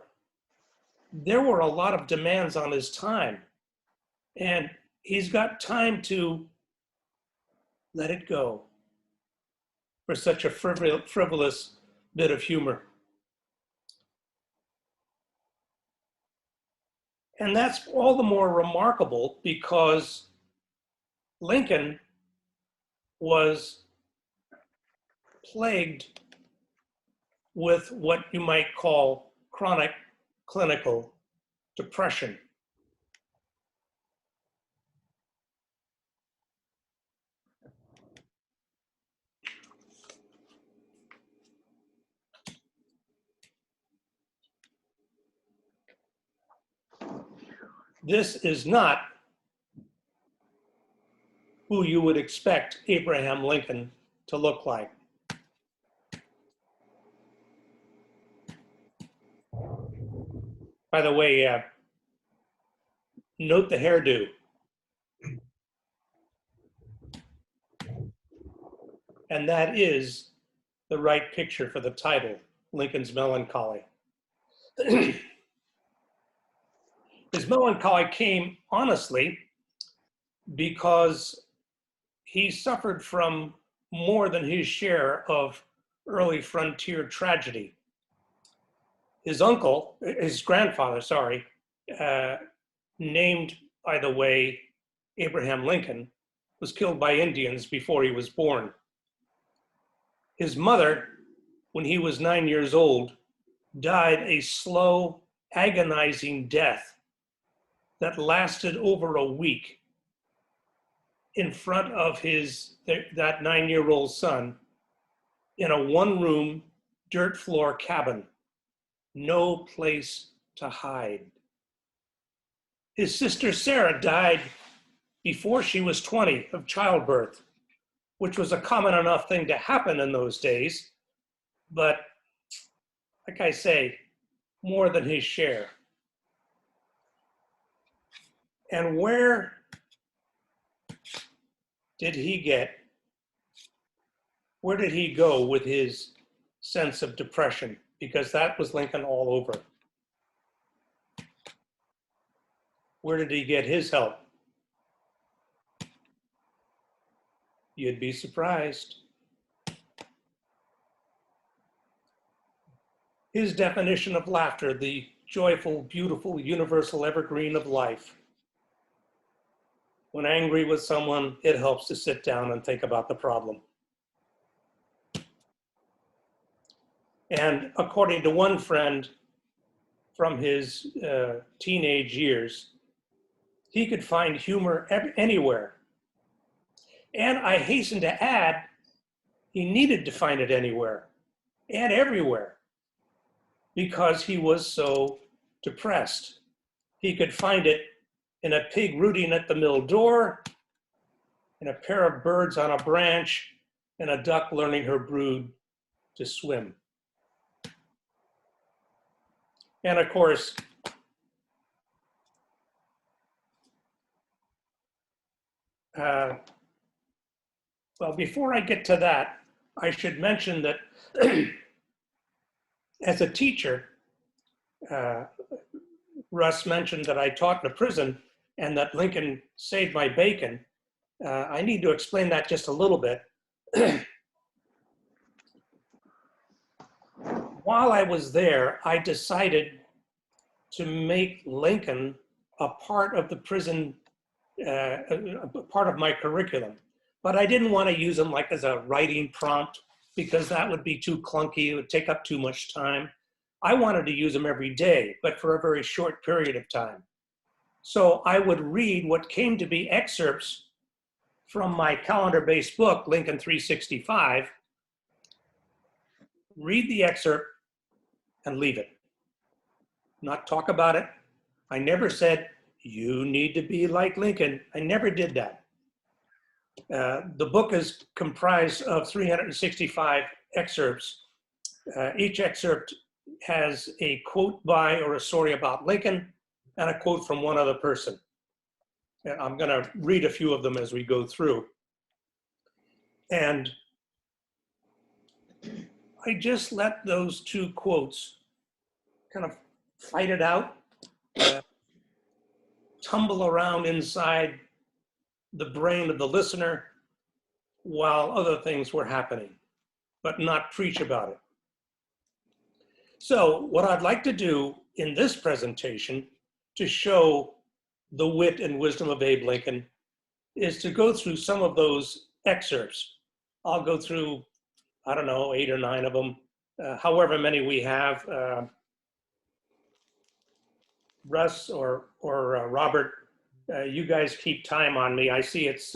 There were a lot of demands on his time, and he's got time to let it go for such a frivolous bit of humor. And that's all the more remarkable because Lincoln was plagued with what you might call chronic clinical depression. This is not who you would expect Abraham Lincoln to look like. By the way, note the hairdo. And that is the right picture for the title, Lincoln's Melancholy. His melancholy came honestly because he suffered from more than his share of early frontier tragedy. His grandfather, named, by the way, Abraham Lincoln, was killed by Indians before he was born. His mother, when he was 9 years old, died a slow, agonizing death that lasted over a week in front of that 9-year-old son in a one-room, dirt floor cabin. No place to hide. His sister Sarah died before she was 20 of childbirth, which was a common enough thing to happen in those days, but like I say, more than his share. And where did he go with his sense of depression? Because that was Lincoln all over. Where did he get his help? You'd be surprised. His definition of laughter, the joyful, beautiful, universal evergreen of life. When angry with someone, it helps to sit down and think about the problem. And according to one friend from his teenage years, he could find humor anywhere. And I hasten to add, he needed to find it anywhere and everywhere because he was so depressed. He could find it in a pig rooting at the mill door, in a pair of birds on a branch, and a duck learning her brood to swim. And of course, well, before I get to that, I should mention that As a teacher, Russ mentioned that I taught in a prison and that Lincoln saved my bacon. I need to explain that just a little bit. While I was there, I decided to make Lincoln a part of the prison, a part of my curriculum. But I didn't want to use him like as a writing prompt because that would be too clunky, it would take up too much time. I wanted to use him every day, but for a very short period of time. So I would read what came to be excerpts from my calendar-based book, Lincoln 365, read the excerpt and leave it. Not talk about it. I never said, you need to be like Lincoln. I never did that. The book is comprised of 365 excerpts. Each excerpt has a quote by or a story about Lincoln and a quote from one other person. And I'm going to read a few of them as we go through. And I just let those two quotes kind of fight it out, tumble around inside the brain of the listener while other things were happening, but not preach about it. So what I'd like to do in this presentation to show the wit and wisdom of Abe Lincoln is to go through some of those excerpts. I'll go through, I don't know, 8 or 9 of them, however many we have. Russ or Robert, you guys keep time on me. I see it's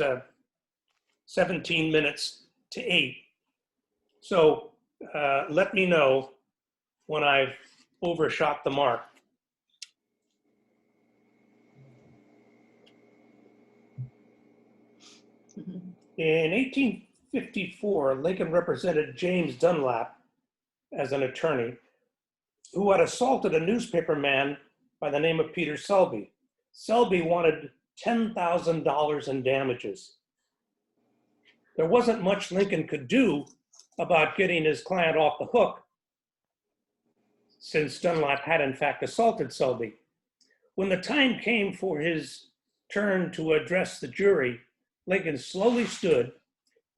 17 minutes to 8. So let me know when I've overshot the mark. In 1854, Lincoln represented James Dunlap as an attorney who had assaulted a newspaper man by the name of Peter Selby. Selby wanted $10,000 in damages. There wasn't much Lincoln could do about getting his client off the hook, since Dunlap had in fact assaulted Selby. When the time came for his turn to address the jury, Lincoln slowly stood,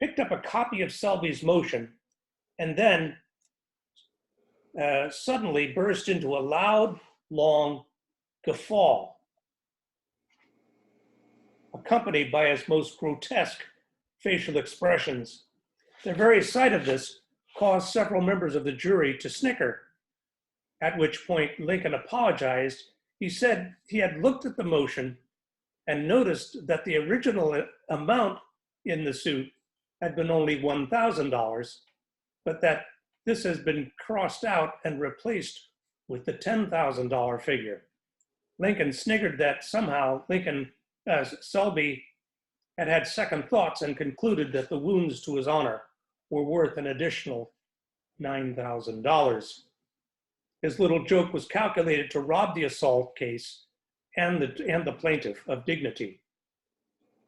picked up a copy of Selby's motion, and then suddenly burst into a loud, long guffaw, accompanied by his most grotesque facial expressions. The very sight of this caused several members of the jury to snicker, at which point Lincoln apologized. He said he had looked at the motion and noticed that the original amount in the suit had been only $1,000, but that this has been crossed out and replaced with the $10,000 figure. Lincoln sniggered that somehow Selby had had second thoughts and concluded that the wounds to his honor were worth an additional $9,000. His little joke was calculated to rob the assault case and the plaintiff of dignity.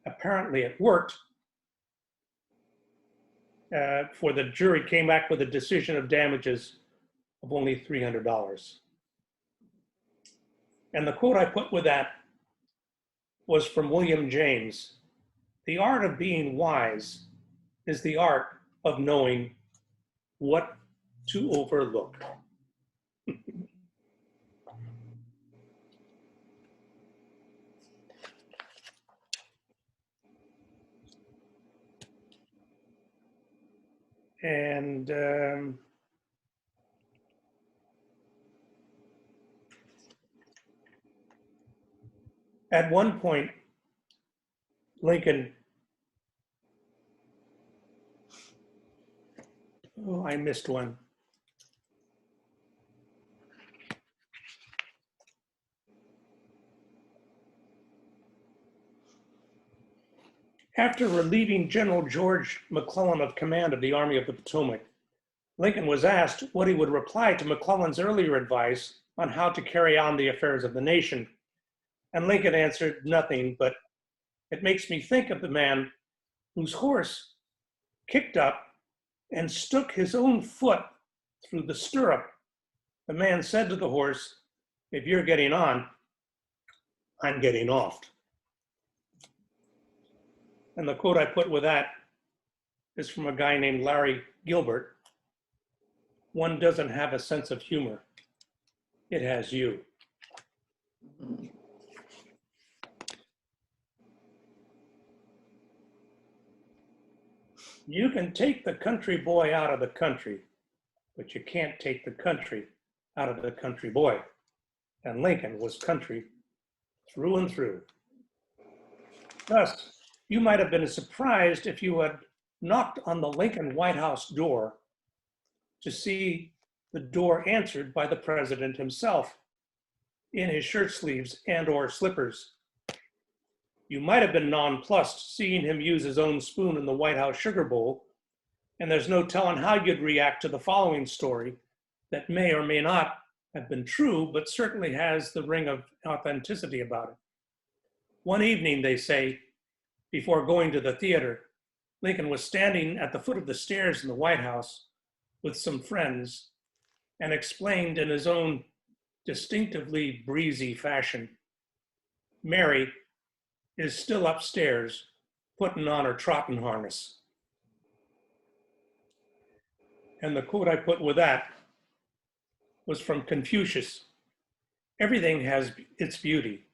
Apparently it worked, for the jury came back with a decision of damages of only $300. And the quote I put with that was from William James. The art of being wise is the art of knowing what to overlook. And at one point, Lincoln, oh, I missed one. After relieving General George McClellan of command of the Army of the Potomac, Lincoln was asked what he would reply to McClellan's earlier advice on how to carry on the affairs of the nation. And Lincoln answered nothing, but it makes me think of the man whose horse kicked up and stuck his own foot through the stirrup The man said to the horse, "If you're getting on, I'm getting off." And the quote I put with that is from a guy named Larry Gilbert. "One doesn't have a sense of humor. It has you." You can take the country boy out of the country, but you can't take the country out of the country boy. And Lincoln was country through and through. Thus, you might have been surprised if you had knocked on the Lincoln White House door to see the door answered by the president himself in his shirt sleeves and/or slippers. You might have been nonplussed seeing him use his own spoon in the White House sugar bowl, and there's no telling how you'd react to the following story that may or may not have been true, but certainly has the ring of authenticity about it. One evening, they say, before going to the theater, Lincoln was standing at the foot of the stairs in the White House with some friends and explained in his own distinctively breezy fashion, "Mary is still upstairs putting on her trotting harness." And the quote I put with that was from Confucius. "Everything has its beauty,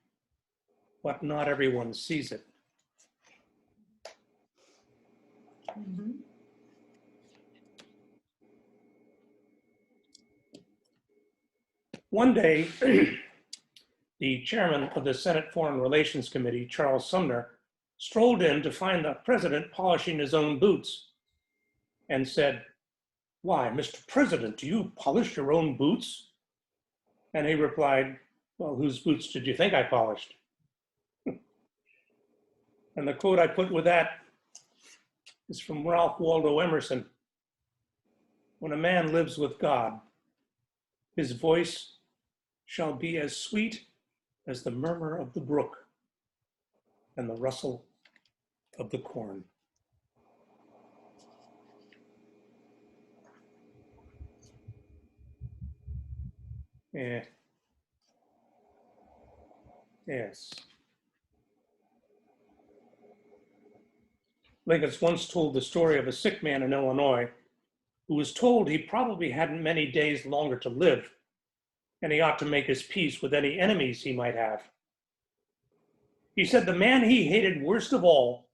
but not everyone sees it." One day, the chairman of the Senate Foreign Relations Committee, Charles Sumner, strolled in to find the president polishing his own boots and said, "Why, Mr. President, do you polish your own boots?" And he replied, "Well, whose boots did you think I polished?" And the quote I put with that is from Ralph Waldo Emerson. "When a man lives with God, his voice shall be as sweet as the murmur of the brook and the rustle of the corn." Yeah. Yes. Lincoln once told the story of a sick man in Illinois who was told he probably hadn't many days longer to live, and he ought to make his peace with any enemies he might have. He said the man he hated worst of all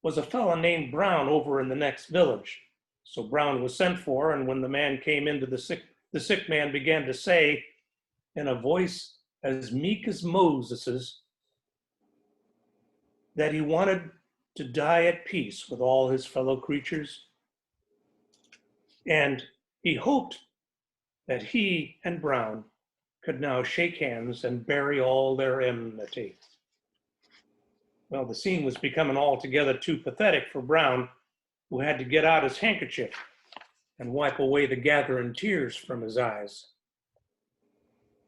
was a fellow named Brown over in the next village. So Brown was sent for, and when the man came into the sick man began to say in a voice as meek as Moses's that he wanted to die at peace with all his fellow creatures. And he hoped that he and Brown could now shake hands and bury all their enmity. Well, the scene was becoming altogether too pathetic for Brown, who had to get out his handkerchief and wipe away the gathering tears from his eyes.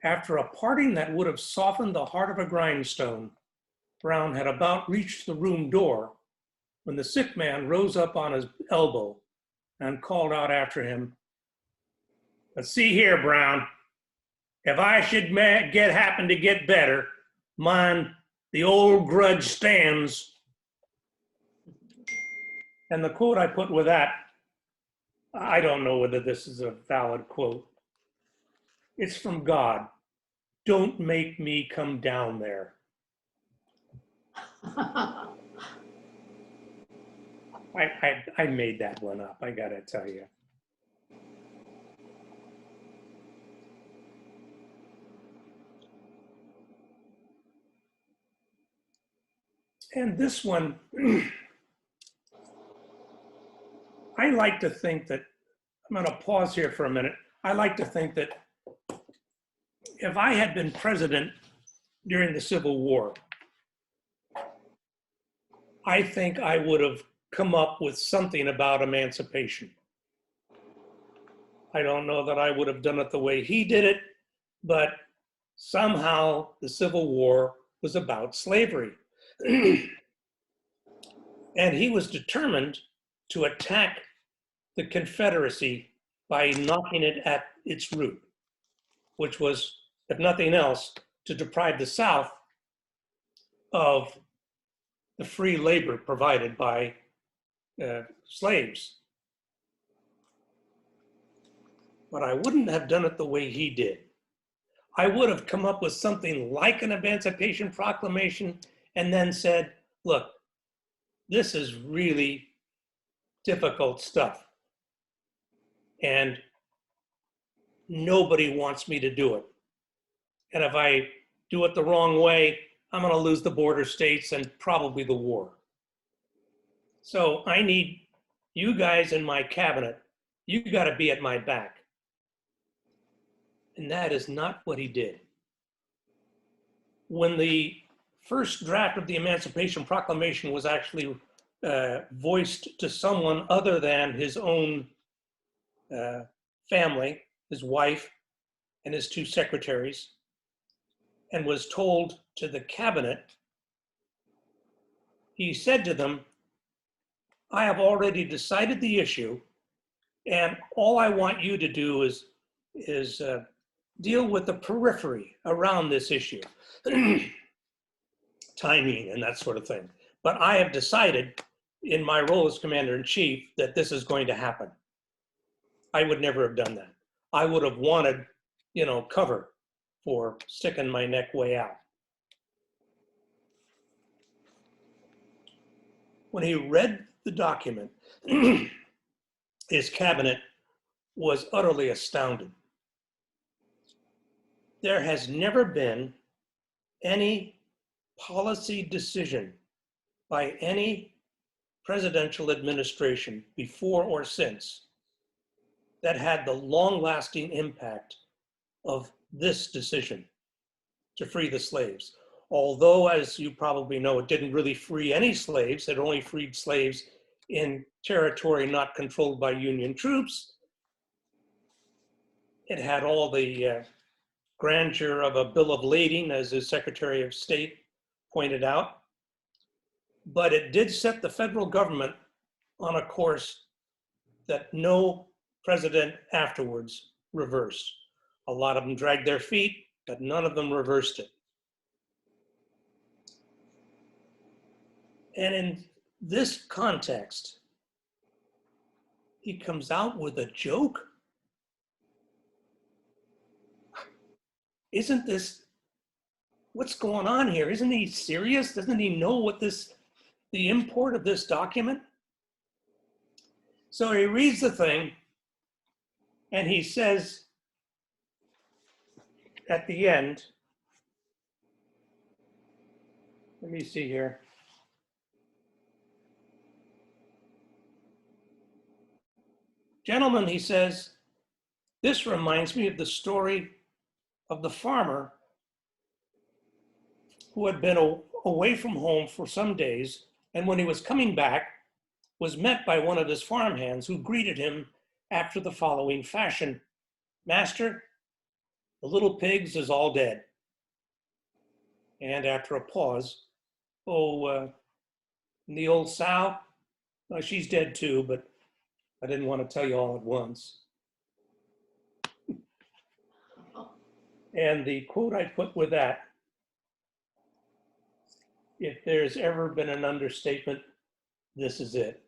After a parting that would have softened the heart of a grindstone, Brown had about reached the room door when the sick man rose up on his elbow and called out after him, "But see here, Brown, if I should happen to get better, mind, the old grudge stands." And the quote I put with that, I don't know whether this is a valid quote. It's from God. "Don't make me come down there." I made that one up, I gotta tell you. And this one, I like to think that, I'm gonna pause here for a minute. I like to think that if I had been president during the Civil War, I think I would have come up with something about emancipation. I don't know that I would have done it the way he did it, but somehow the Civil War was about slavery. And he was determined to attack the Confederacy by knocking it at its root. which was, if nothing else, to deprive the South of the free labor provided by slaves. But I wouldn't have done it the way he did. I would have come up with something like an Emancipation Proclamation and then said, look, this is really difficult stuff. And nobody wants me to do it. And if I do it the wrong way, I'm going to lose the border states and probably the war. So I need you guys in my cabinet. You got to be at my back. And that is not what he did. When the first draft of the Emancipation Proclamation was actually voiced to someone other than his own family, his wife and his two secretaries, and was told to the cabinet, he said to them, I have already decided the issue, and all I want you to do is deal with the periphery around this issue, timing and that sort of thing. But I have decided in my role as commander-in-chief that this is going to happen. I would never have done that. I would have wanted, cover for sticking my neck way out. When he read the document, his cabinet was utterly astounded. There has never been any policy decision by any presidential administration before or since that had the long-lasting impact of this decision to free the slaves. Although, as you probably know, it didn't really free any slaves. It only freed slaves in territory not controlled by Union troops. It had all the grandeur of a bill of lading, as the Secretary of State pointed out. But it did set the federal government on a course that no president afterwards reversed. A lot of them dragged their feet, but none of them reversed it. And in this context, he comes out with a joke? Isn't this, what's going on here? Isn't he serious? Doesn't he know what the import of this document? So he reads the thing and he says at the end, let me see here. Gentlemen, he says, this reminds me of the story of the farmer who had been away from home for some days, and when he was coming back, was met by one of his farmhands who greeted him after the following fashion. Master, the little pigs is all dead. And after a pause, and the old sow, well, she's dead too, but I didn't want to tell you all at once. And the quote I put with that, if there's ever been an understatement, this is it.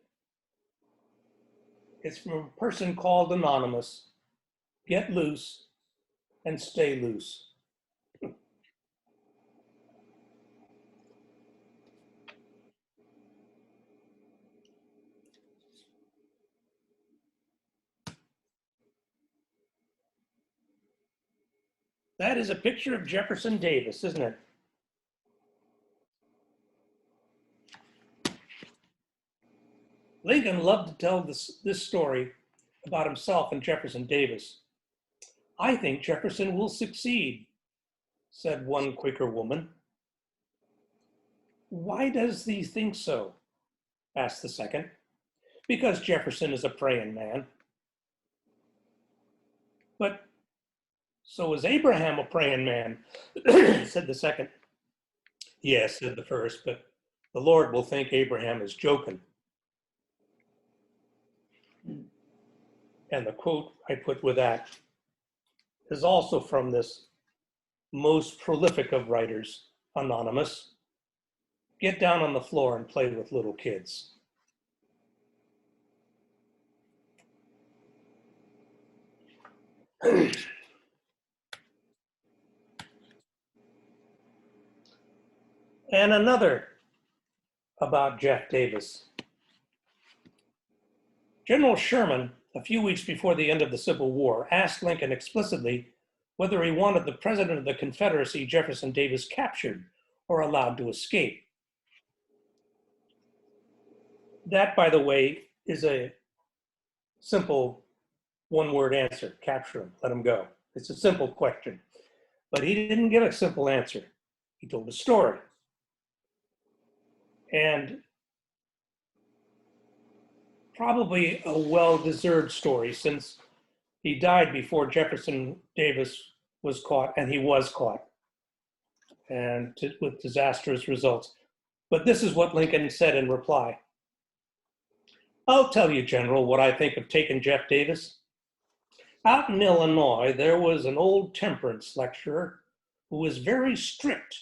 It's from a person called Anonymous. Get loose and stay loose. That is a picture of Jefferson Davis, isn't it? Lincoln loved to tell this story about himself and Jefferson Davis. I think Jefferson will succeed, said one Quaker woman. Why does he think so? Asked the second. Because Jefferson is a praying man. But so is Abraham a praying man, said the second. Yes, said the first, but the Lord will think Abraham is joking. And the quote I put with that is also from this most prolific of writers, Anonymous. Get down on the floor and play with little kids. And another about Jeff Davis. General Sherman, a few weeks before the end of the Civil War, asked Lincoln explicitly whether he wanted the President of the Confederacy, Jefferson Davis, captured or allowed to escape. That, by the way, is a simple one-word answer: capture him, let him go. It's a simple question. But he didn't give a simple answer. He told a story. And probably a well-deserved story, since he died before Jefferson Davis was caught, and he was caught, and with disastrous results. But this is what Lincoln said in reply. I'll tell you, General, what I think of taking Jeff Davis. Out in Illinois, there was an old temperance lecturer who was very strict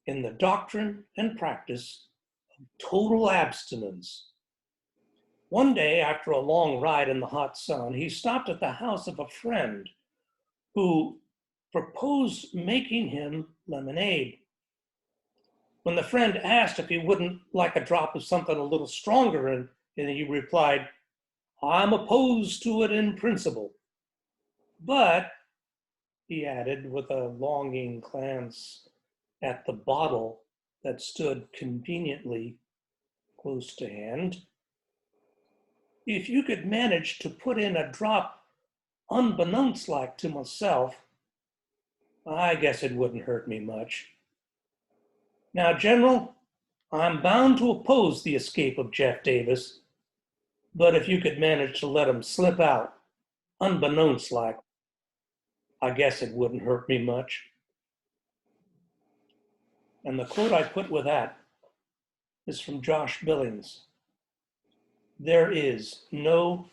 in the doctrine and practice of total abstinence. One day, after a long ride in the hot sun, he stopped at the house of a friend who proposed making him lemonade. When the friend asked if he wouldn't like a drop of something a little stronger, and he replied, I'm opposed to it in principle. But, he added with a longing glance at the bottle that stood conveniently close to hand, if you could manage to put in a drop unbeknownst like to myself, I guess it wouldn't hurt me much. Now, General, I'm bound to oppose the escape of Jeff Davis, but if you could manage to let him slip out unbeknownst like, I guess it wouldn't hurt me much. And the quote I put with that is from Josh Billings. There is no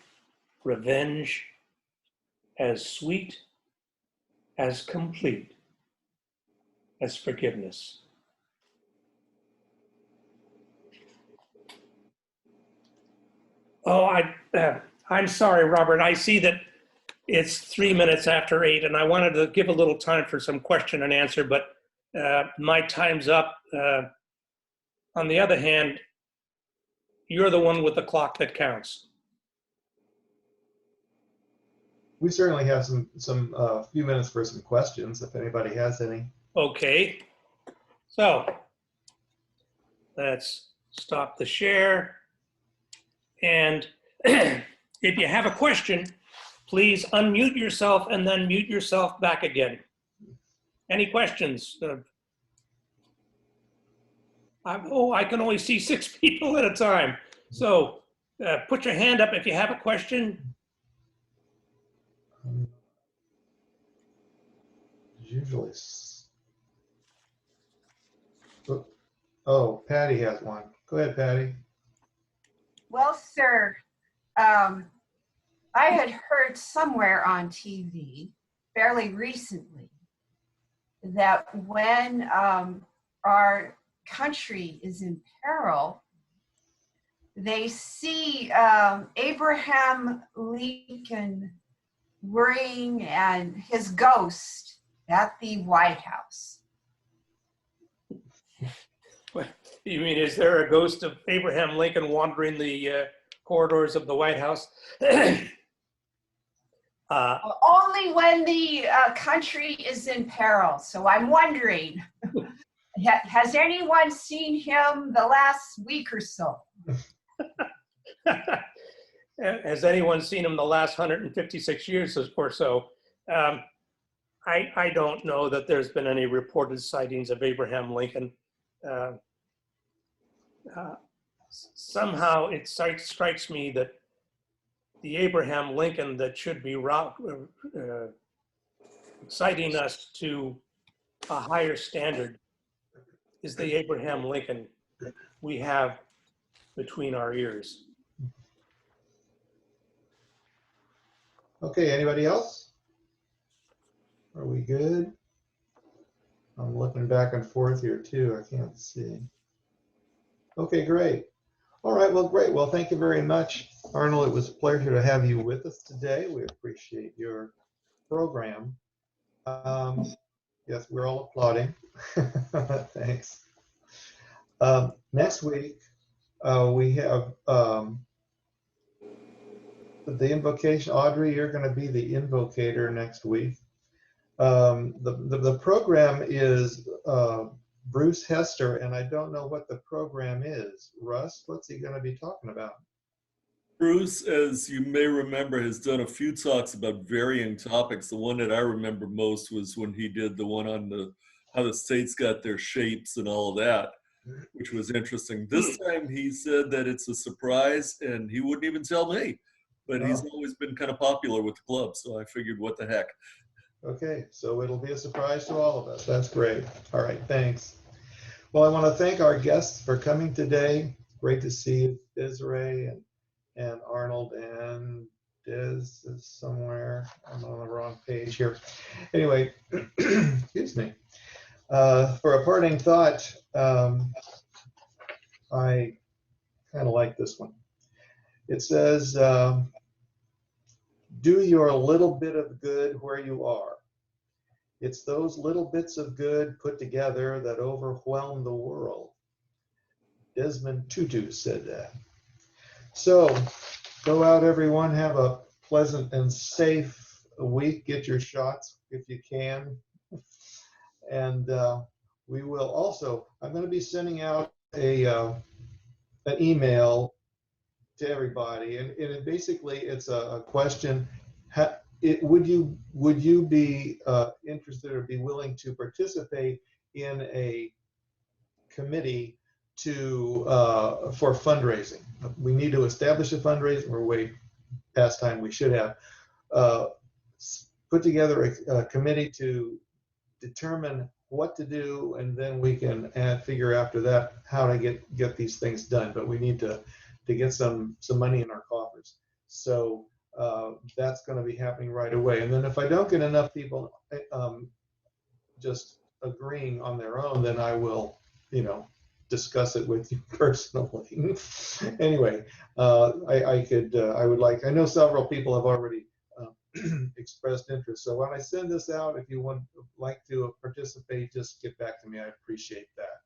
revenge as sweet, as complete as forgiveness. Oh, I'm sorry, Robert. I see that it's 3 minutes after 8, and I wanted to give a little time for some question and answer, but my time's up. On the other hand, you're the one with the clock that counts. We certainly have some few minutes for some questions, if anybody has any. Okay. So let's stop the share. And if you have a question, please unmute yourself and then mute yourself back again. Any questions? I can only see 6 people at a time. So put your hand up if you have a question. Usually. Oh, Patty has one. Go ahead, Patty. Well, sir, I had heard somewhere on TV fairly recently that when our country is in peril, they see Abraham Lincoln worrying and his ghost at the White House. You mean, is there a ghost of Abraham Lincoln wandering the corridors of the White House? Only when the country is in peril. So I'm wondering, has anyone seen him the last week or so? Has anyone seen him the last 156 years or so? I don't know that there's been any reported sightings of Abraham Lincoln. Somehow it strikes me that the Abraham Lincoln that should be citing us to a higher standard is the Abraham Lincoln we have between our ears. Okay, anybody else? Are we good? I'm looking back and forth here too. I can't see. Okay, great. All right, well, great. Well, thank you very much, Arnold. It was a pleasure to have you with us today. We appreciate your program. Yes, we're all applauding. Thanks. Next week, we have the invocation. Audrey, you're going to be the invocator next week. The program is Bruce Hester, and I don't know what the program is. Russ, what's he going to be talking about? Bruce, as you may remember, has done a few talks about varying topics. The one that I remember most was when he did the one on how the states got their shapes and all of that, which was interesting. This time he said that it's a surprise and he wouldn't even tell me, but he's always been kind of popular with the club, so I figured what the heck. Okay, so it'll be a surprise to all of us. That's great. All right, thanks. Well, I want to thank our guests for coming today. Great to see Desiree and Arnold, and Des is somewhere. I'm on the wrong page here. Anyway, excuse me. For a parting thought, I kind of like this one. It says, do your little bit of good where you are. It's those little bits of good put together that overwhelm the world. Desmond Tutu said that. So go out, everyone. Have a pleasant and safe week. Get your shots if you can. And we will also, I'm going to be sending out an email to everybody. And it basically, it's a question. Would you be interested or be willing to participate in a committee for fundraising? We need to establish a fundraising. We're way past time. We should have put together a committee to determine what to do, and then we can figure after that how to get these things done. But we need to get some money in our coffers. So that's going to be happening right away. And then if I don't get enough people just agreeing on their own, then I will, discuss it with you personally. Anyway, I know several people have already expressed interest. So when I send this out, if you would like to participate, just get back to me. I appreciate that.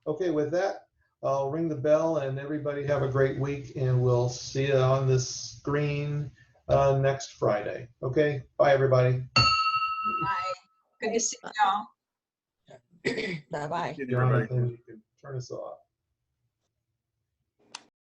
Okay, with that, I'll ring the bell, and everybody have a great week, and we'll see you on the screen next Friday. Okay, bye everybody. Bye. Good to see y'all. Bye-bye. Jonathan, you can turn us off.